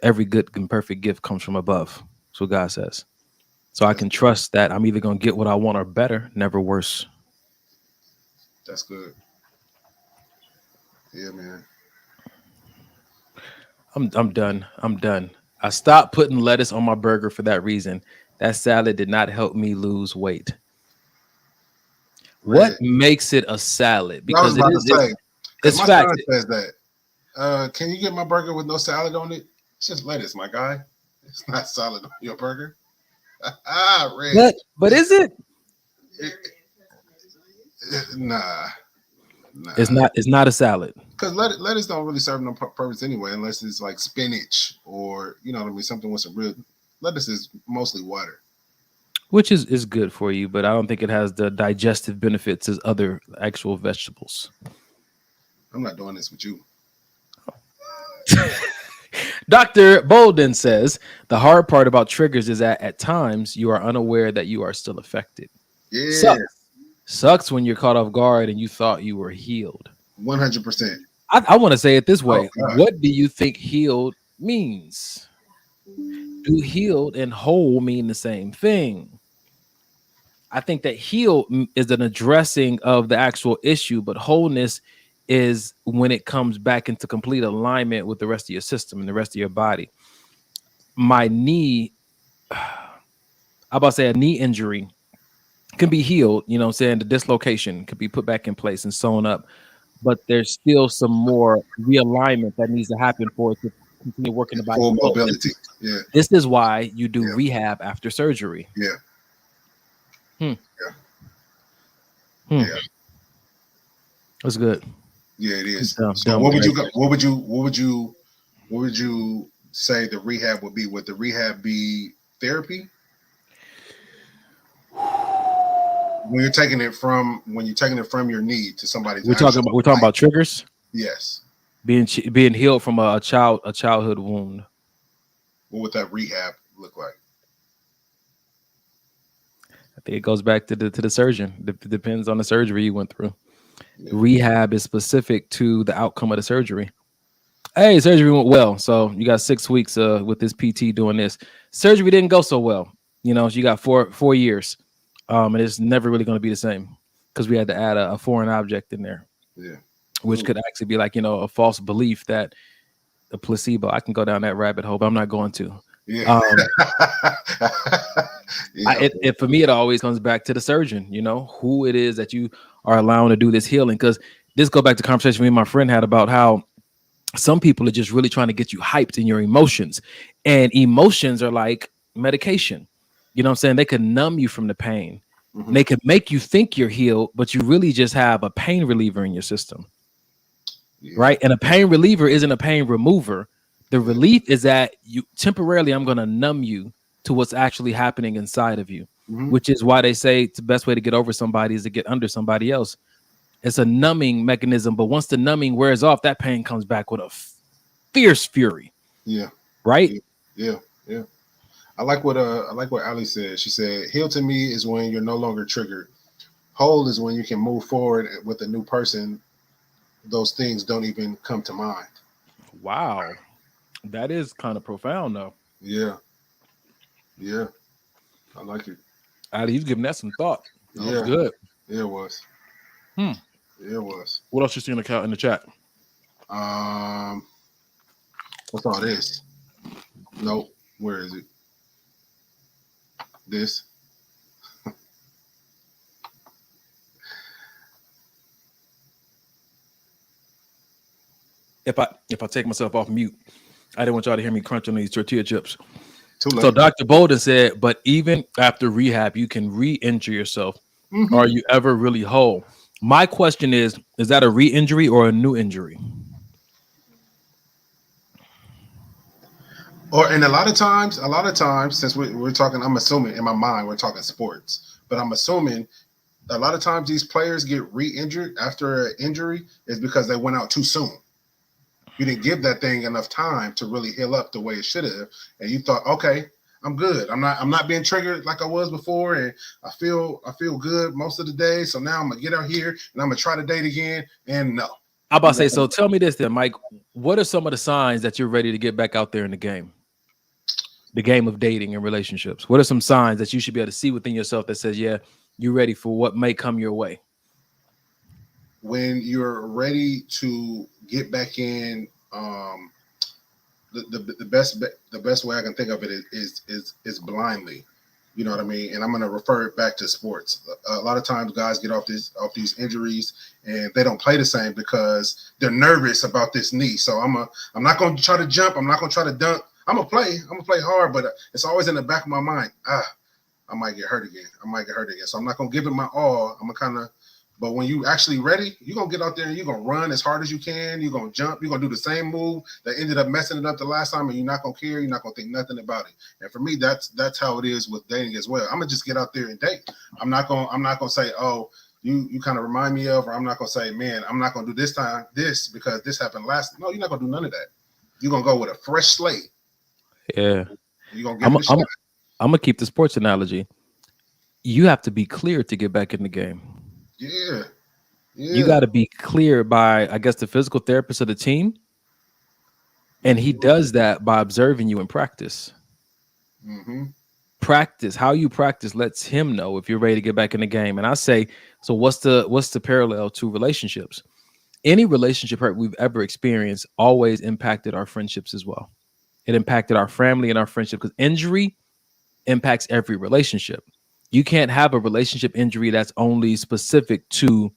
every good and perfect gift comes from above. That's what God says. So I can trust that I'm either going to get what I want or better, never worse.
That's good. Yeah, man.
I'm done. I stopped putting lettuce on my burger for that reason. That salad did not help me lose weight. What makes it a salad? Because it's
my
fact.
son says that. Can you get my burger with no salad on it? It's just lettuce, my guy. It's not salad on your burger. Red.
But is it?
Nah.
It's not a salad.
Because lettuce don't really serve no purpose anyway, unless it's like spinach or you know what I mean, something with some real. Lettuce is mostly water,
which is good for you, but I don't think it has the digestive benefits as other actual vegetables.
I'm not doing this with you.
Dr. Bolden says the hard part about triggers is that at times you are unaware that you are still affected.
Yeah.
Sucks when you're caught off guard and you thought you were healed.
100%.
I want to say it this way. What do you think healed means? Do healed and whole mean the same thing? I think that healed is an addressing of the actual issue, but wholeness is when it comes back into complete alignment with the rest of your system and the rest of your body. My knee, a knee injury can be healed, you know what I'm saying? The dislocation could be put back in place and sewn up, but there's still some more realignment that needs to happen for it to continue working the body.
Full mobility. Yeah.
This is why you do rehab after surgery.
Yeah.
Yeah. That's good.
Yeah, it is. So what would you say the rehab would be? Would the rehab be therapy? When you're taking it from your knee to somebody's.
We're talking about triggers.
Yes.
Being healed from a childhood wound.
What would that rehab look like?
I think it goes back to the surgeon. Depends on the surgery you went through. Yeah. Rehab is specific to the outcome of the surgery. Hey, surgery went well, so you got 6 weeks with this PT doing this. Surgery didn't go so well. You know, so you got four years, and it's never really going to be the same because we had to add a foreign object in there.
Yeah,
which could actually be like, you know, a false belief that a placebo. I can go down that rabbit hole, but I'm not going to.
Yeah.
For me, it always comes back to the surgeon, you know, who it is that you are allowing to do this healing. Because this go back to conversation me and my friend had about how some people are just really trying to get you hyped in your emotions, and emotions are like medication. You know what I'm saying? They can numb you from the pain. Mm-hmm. They can make you think you're healed, but you really just have a pain reliever in your system. Yeah. Right. And a pain reliever isn't a pain remover. The relief is that you temporarily, I'm going to numb you to what's actually happening inside of you, which is why they say the best way to get over somebody is to get under somebody else. It's a numbing mechanism. But once the numbing wears off, that pain comes back with a fierce fury.
Yeah.
Right.
Yeah. Yeah. I like what Ali said. She said, heal to me is when you're no longer triggered. Whole is when you can move forward with a new person. Those things don't even come to mind.
Wow. That is kind of profound, though.
Yeah. Yeah. I like it.
Ali, he's giving that some thought. That was good.
Yeah, it was.
Yeah,
it was.
What else you see in the chat?
What's all this? Nope. Where is it? This.
If I take myself off mute, I didn't want y'all to hear me crunch on these tortilla chips.
Too late.
So Dr. Bolden said, but even after rehab, you can re-injure yourself. Mm-hmm. Are you ever really whole? My question is that a re-injury or a new injury?
And a lot of times, since we're talking, I'm assuming in my mind, we're talking sports, but I'm assuming a lot of times these players get re-injured after an injury is because they went out too soon. You didn't give that thing enough time to really heal up the way it should have. And you thought, okay, I'm good. I'm not being triggered like I was before. And I feel good most of the day. So now I'm going to get out here and I'm going to try to date again. And no.
I'm about to say, so tell me this then, Mike, what are some of the signs that you're ready to get back out there in the game? The game of dating and relationships. What are some signs that you should be able to see within yourself that says, yeah, you're ready for what may come your way?
When you're ready to get back in, the best way I can think of it is blindly. You know what I mean? And I'm going to refer it back to sports. A lot of times guys get off these injuries and they don't play the same because they're nervous about this knee. So I'm not going to try to jump. I'm not going to try to dunk. I'm going to play hard, but it's always in the back of my mind. I might get hurt again. So I'm not going to give it my all. I'm going to kind of, but when you actually ready, you're going to get out there and you're going to run as hard as you can. You're going to jump. You're going to do the same move that ended up messing it up the last time, and you're not going to care. You're not going to think nothing about it. And for me, that's how it is with dating as well. I'm going to just get out there and date. I'm not going to say, oh, you kind of remind me of, or I'm not going to say, man, I'm not going to do this because this happened last. No, you're not going to do none of that. You're going to go with a fresh slate.
Yeah.
You're going to give it a shot.
I'm going to keep the sports analogy. You have to be clear to get back in the game.
Yeah.
You got to be clear by, I guess, the physical therapist of the team. And he does that by observing you in practice.
Mm-hmm.
Practice. How you practice lets him know if you're ready to get back in the game. And I say, so what's the parallel to relationships? Any relationship hurt we've ever experienced always impacted our friendships as well. It impacted our family and our friendship because injury impacts every relationship. You can't have a relationship injury that's only specific to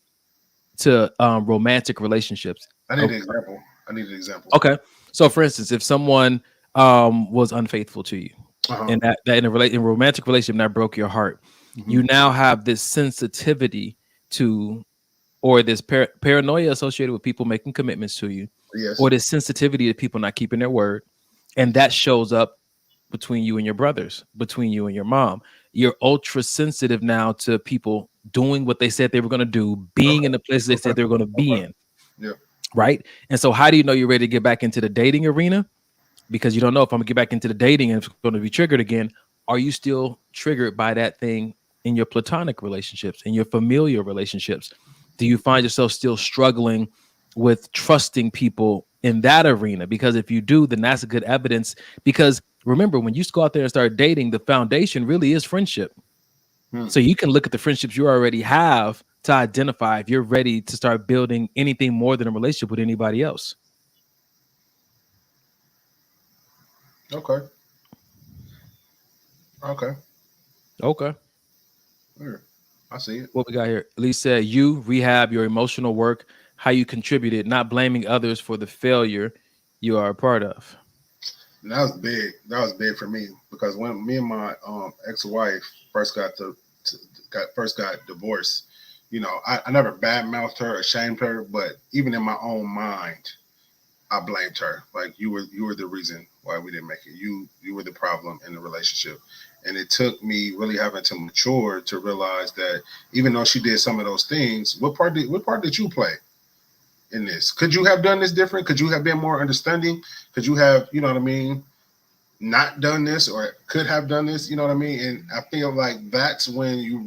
romantic relationships.
I need an example.
Okay. So for instance, if someone was unfaithful to you and that in a romantic relationship that broke your heart, you now have this sensitivity to, or this paranoia associated with people making commitments to you, or this sensitivity to people not keeping their word. And that shows up between you and your brothers, between you and your mom. You're ultra sensitive now to people doing what they said they were going to do, being in the places they said they were going to be in.
Yeah.
Right. And so how do you know you're ready to get back into the dating arena? Because you don't know if I'm gonna get back into the dating and it's going to be triggered again. Are you still triggered by that thing in your platonic relationships, in your familial relationships? Do you find yourself still struggling with trusting people in that arena? Because if you do, then that's a good evidence. Because remember, when you go out there and start dating, the foundation really is friendship. So you can look at the friendships you already have to identify if you're ready to start building anything more than a relationship with anybody else.
Okay. Yeah, I see it.
What we got here? Elise said, you rehab your emotional work, how you contributed, not blaming others for the failure you are a part of.
And that was big. That was big for me because when me and my ex-wife first got divorced, you know, I never badmouthed her or shamed her, but even in my own mind, I blamed her. Like you were the reason why we didn't make it. You were the problem in the relationship. And it took me really having to mature to realize that even though she did some of those things, what part did you play in this? Could you have done this different? Could you have been more understanding? Could you have, you know what I mean, not done this or could have done this? You know what I mean? And I feel like that's when you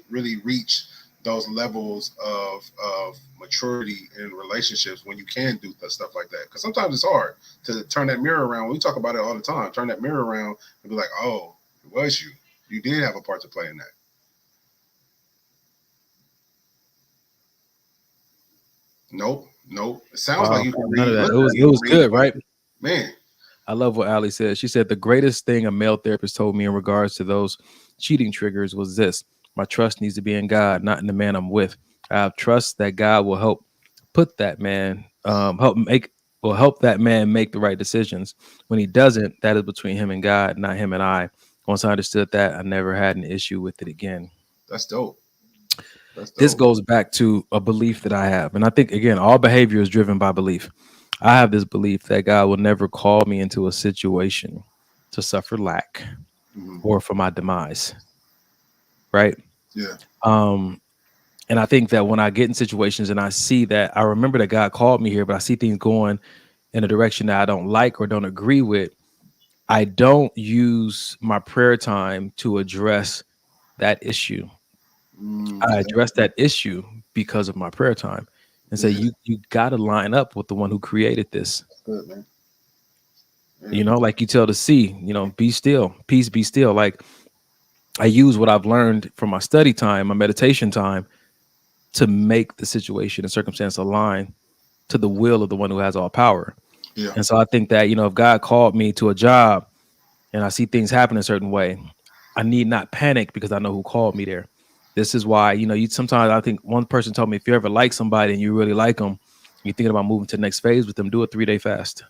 really reach those levels of maturity in relationships, when you can do stuff like that. Because sometimes it's hard to turn that mirror around. We talk about it all the time. Turn that mirror around and be like, oh, it was you. You did have a part to play in that. Nope. It sounds like you can
none of that. It was good, right?
Man.
I love what Ali said. She said, the greatest thing a male therapist told me in regards to those cheating triggers was this: my trust needs to be in God, not in the man I'm with. I have trust that God will help that man make the right decisions. When he doesn't, that is between him and God, not him and I. Once I understood that, I never had an issue with it again.
That's dope.
This goes back to a belief that I have. And I think, again, all behavior is driven by belief. I have this belief that God will never call me into a situation to suffer lack or for my demise. Right?
Yeah.
And I think that when I get in situations and I see that, I remember that God called me here, but I see things going in a direction that I don't like or don't agree with, I don't use my prayer time to address that issue. I address that issue because of my prayer time and say, you got to line up with the one who created this.
That's good, man. Yeah.
You know, like you tell the sea, you know, be still, peace, be still. Like I use what I've learned from my study time, my meditation time, to make the situation and circumstance align to the will of the one who has all power.
Yeah.
And so I think that, you know, if God called me to a job and I see things happen a certain way, I need not panic because I know who called me there. This is why, you sometimes I think one person told me, if you ever like somebody and you really like them, you're thinking about moving to the next phase with them, do a 3-day fast.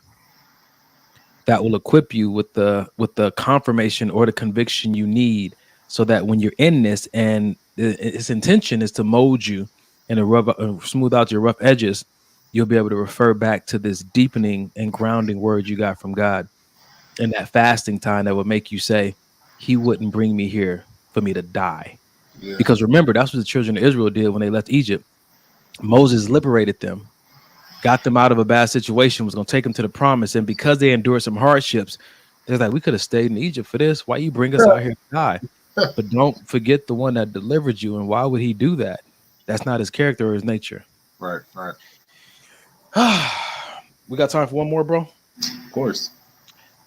That will equip you with the confirmation or the conviction you need, so that when you're in this, and its intention is to mold you and smooth out your rough edges, you'll be able to refer back to this deepening and grounding word you got from God. And that fasting time that would make you say, he wouldn't bring me here for me to die.
Yeah.
Because remember, that's what the children of Israel did when they left Egypt. Moses liberated them, got them out of a bad situation, was going to take them to the promise. And because they endured some hardships, they're like, we could have stayed in Egypt for this. Why you bring us out here to die? But don't forget the one that delivered you. And why would he do that? That's not his character or his nature.
Right.
We got time for one more, bro?
Of course.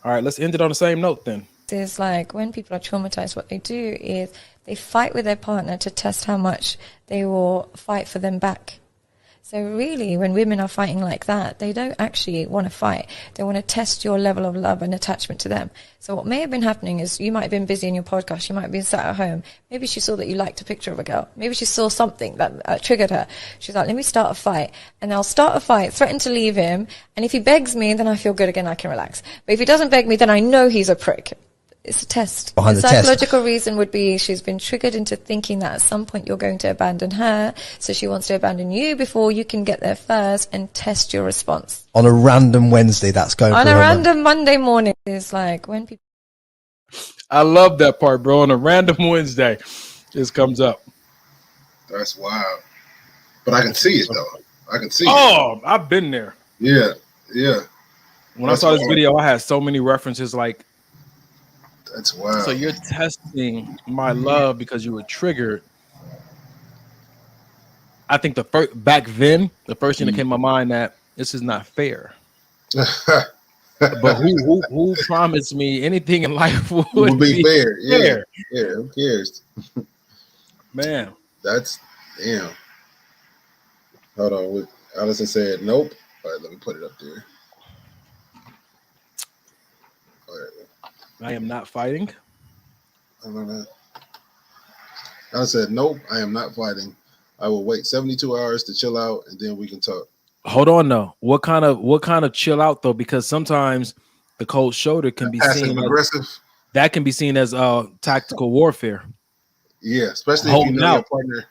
All right, let's end it on the same note then.
Is like when people are traumatized, what they do is they fight with their partner to test how much they will fight for them back. So really, when women are fighting like that, they don't actually want to fight. They want to test your level of love and attachment to them. So what may have been happening is you might have been busy in your podcast. You might have been sat at home. Maybe she saw that you liked a picture of a girl. Maybe she saw something that triggered her. She's like, let me start a fight. And I'll start a fight, threaten to leave him. And if he begs me, then I feel good again. I can relax. But if he doesn't beg me, then I know he's a prick. It's a test.
Behind
the psychological reason would be she's been triggered into thinking that at some point you're going to abandon her. So she wants to abandon you before you can get there first and test your response.
On a random Wednesday, that's going
on a random Monday morning. It's like when people.
I love that part, bro. On a random Wednesday, this comes up.
That's wild. But I can see it, though. I can see it.
Oh, I've been there.
Yeah.
When I saw this video, I had so many references like,
that's wild.
So you're testing my love because you were triggered. I think back then, the first thing that came to my mind that this is not fair. But who promised me anything in life would be fair?
Yeah, who cares?
Man,
that's damn. Hold on, Allison said nope. All right, let me put it up there. All right.
I am not fighting.
I said, nope, I am not fighting. I will wait 72 hours to chill out, and then we can talk.
Hold on, though. What kind of chill out though? Because sometimes the cold shoulder can be seen
aggressive.
That can be seen as tactical warfare.
Yeah, especially if you know your partner.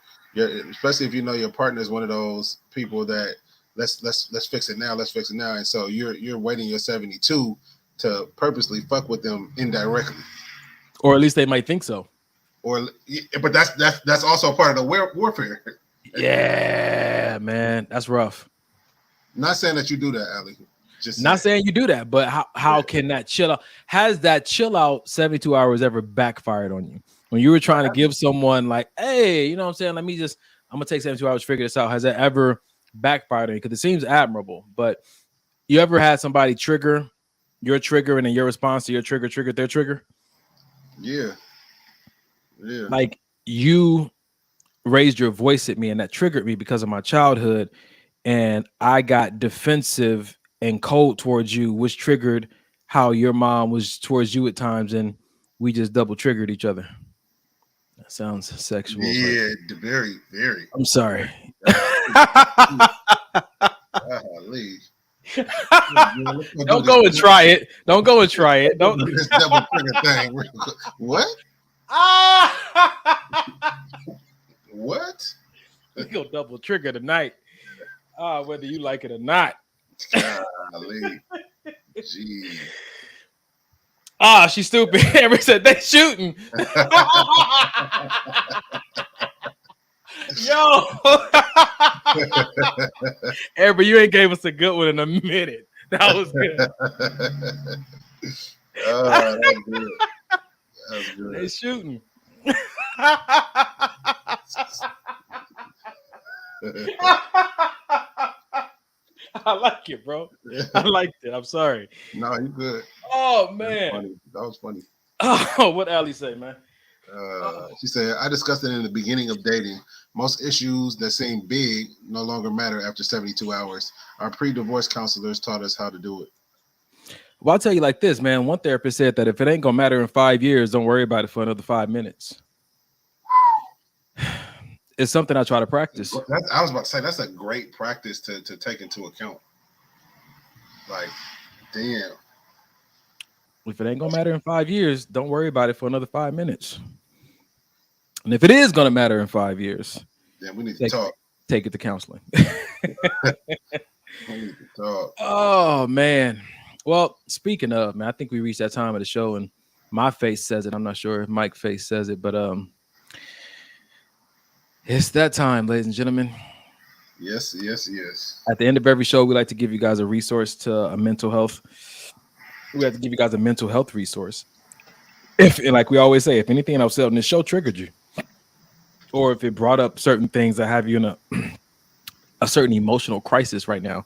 Especially if you know your partner is one of those people that let's fix it now. Let's fix it now. And so you're waiting your 72 to purposely fuck with them indirectly,
or at least they might think so.
But that's also part of the warfare.
Yeah, man, that's rough.
Not saying that you do that, Ali. Just
not saying you do that, but how can that chill out? Has that chill out 72 hours ever backfired on you? When you were trying to give someone like, hey, you know what I'm saying? I'm gonna take 72 hours to figure this out. Has that ever backfired on you? Because it seems admirable, but you ever had somebody trigger your trigger and then your response to your trigger triggered their trigger?
Yeah.
Like you raised your voice at me and that triggered me because of my childhood, and I got defensive and cold towards you, which triggered how your mom was towards you at times, and we just double triggered each other. That sounds sexual.
Yeah, very, very.
I'm sorry. Don't go and try it. Don't go and try it. Don't
this double trigger thing. What? What?
We go double trigger tonight. Whether you like it or not.
Golly. Jeez.
She's stupid. Ever said they shooting. Yo. Amber, you ain't gave us a good one in a minute. That was good.
That's good. That's good.
They shooting. I like it, bro. I liked it. I'm sorry.
No, you good.
Oh man,
that was funny.
Oh, what Ali say, man?
She said, I discussed it in the beginning of dating. Most issues that seem big no longer matter after 72 hours. Our pre-divorce counselors taught us how to do it.
Well, I'll tell you like this, man. One therapist said that if it ain't gonna matter in 5 years, don't worry about it for another 5 minutes. It's something I try to practice.
I was about to say that's a great practice to take into account. Like, damn.
If it ain't gonna matter in 5 years, don't worry about it for another 5 minutes. And if it is gonna matter in 5 years,
then we need to talk.
Take it to counseling.
We need to talk.
Oh man. Well, speaking of, man, I think we reached that time of the show, and my face says it. I'm not sure if Mike's face says it, but it's that time, ladies and gentlemen.
Yes.
At the end of every show, we like to give you guys a resource to a mental health. We have to give you guys a mental health resource. If, like we always say, if anything else on this show triggered you, or if it brought up certain things that have you in a certain emotional crisis right now,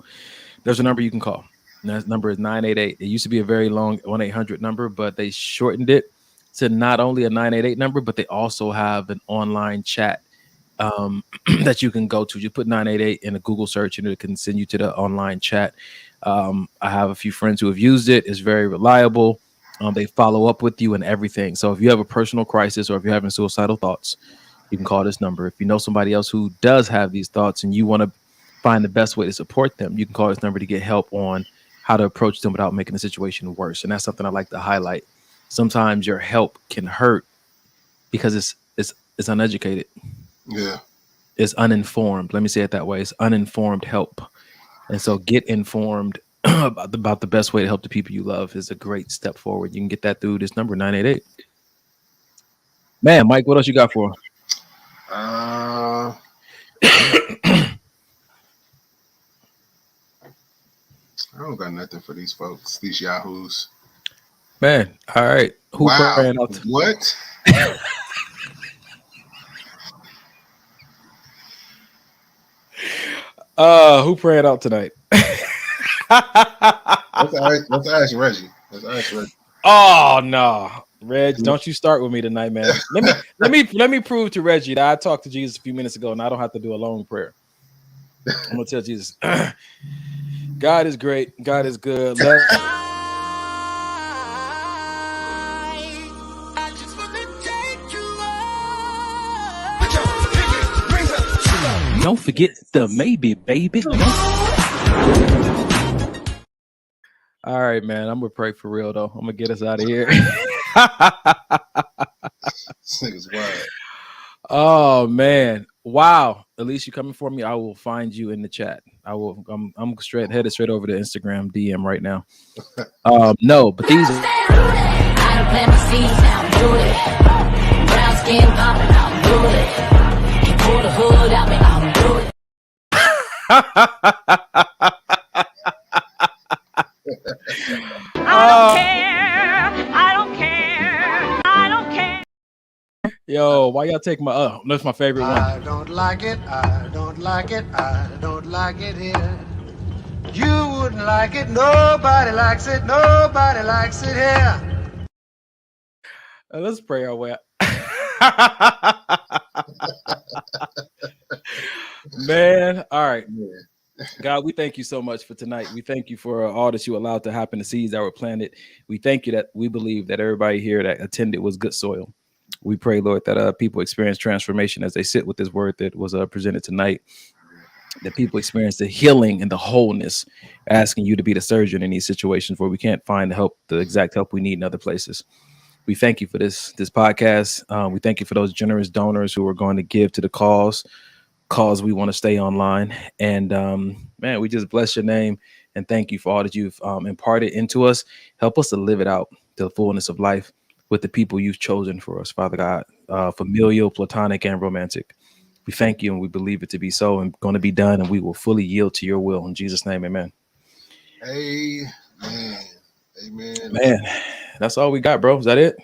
there's a number you can call. And that number is 988. It used to be a very long 1-800 number, but they shortened it to not only a 988 number, but they also have an online chat that you can go to. You put 988 in a Google search and it can send you to the online chat. I have a few friends who have used it. It's very reliable. They follow up with you and everything. So if you have a personal crisis or if you're having suicidal thoughts, you can call this number. If you know somebody else who does have these thoughts and you want to find the best way to support them, you can call this number to get help on how to approach them without making the situation worse. And that's something I like to highlight. Sometimes your help can hurt because it's uneducated.
Yeah.
It's uninformed. Let me say it that way. It's uninformed help. And so get informed about the best way to help the people you love is a great step forward. You can get that through this number, 988. Man, Mike, what else you got for him?
I don't got nothing for these folks, these yahoos.
Man, all right. Who praying out
what?
Who praying out tonight?
Let's ask Reggie.
Oh no, Reg, don't you start with me tonight, man. Let me prove to Reggie that I talked to Jesus a few minutes ago and I don't have to do a long prayer. I'm gonna tell Jesus, God is great, God is good. Don't forget the maybe, baby. All right, man. I'm gonna pray for real though. I'm gonna get us out of here.
This nigga's wild.
Oh man, wow. At least you coming for me. I will find you in the chat. I'm headed straight over to Instagram DM right now. No, but these. Brown skin popping out, do it. You pull the hood out me, I'll do it.
I don't care.
Yo, why y'all take my that's my favorite one.
I don't like it here. You wouldn't like it, nobody likes it here.
Let's pray our way out. Man, all right. God, we thank you so much for tonight. We thank you for all that you allowed to happen, the seeds that were planted. We thank you that we believe that everybody here that attended was good soil. We pray, Lord, that people experience transformation as they sit with this word that was presented tonight, that people experience the healing and the wholeness, asking you to be the surgeon in these situations where we can't find the exact help we need in other places. We thank you for this podcast. We thank you for those generous donors who are going to give to the cause we want to stay online. And man, we just bless your name and thank you for all that you've imparted into us. Help us to live it out to the fullness of life with the people you've chosen for us, Father God, familial, platonic, and romantic. We thank you and we believe it to be so and going to be done, and we will fully yield to your will. In Jesus' name, amen.
Amen.
Man, that's all we got, bro. Is that it?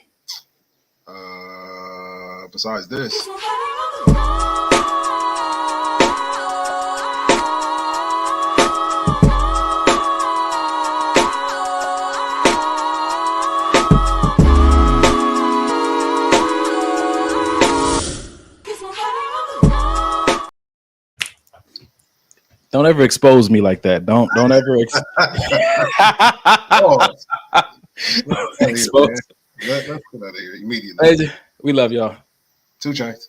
Besides this.
Don't ever expose me like that. Don't ever.
Let's get out of here immediately.
We love y'all.
2 Chainz.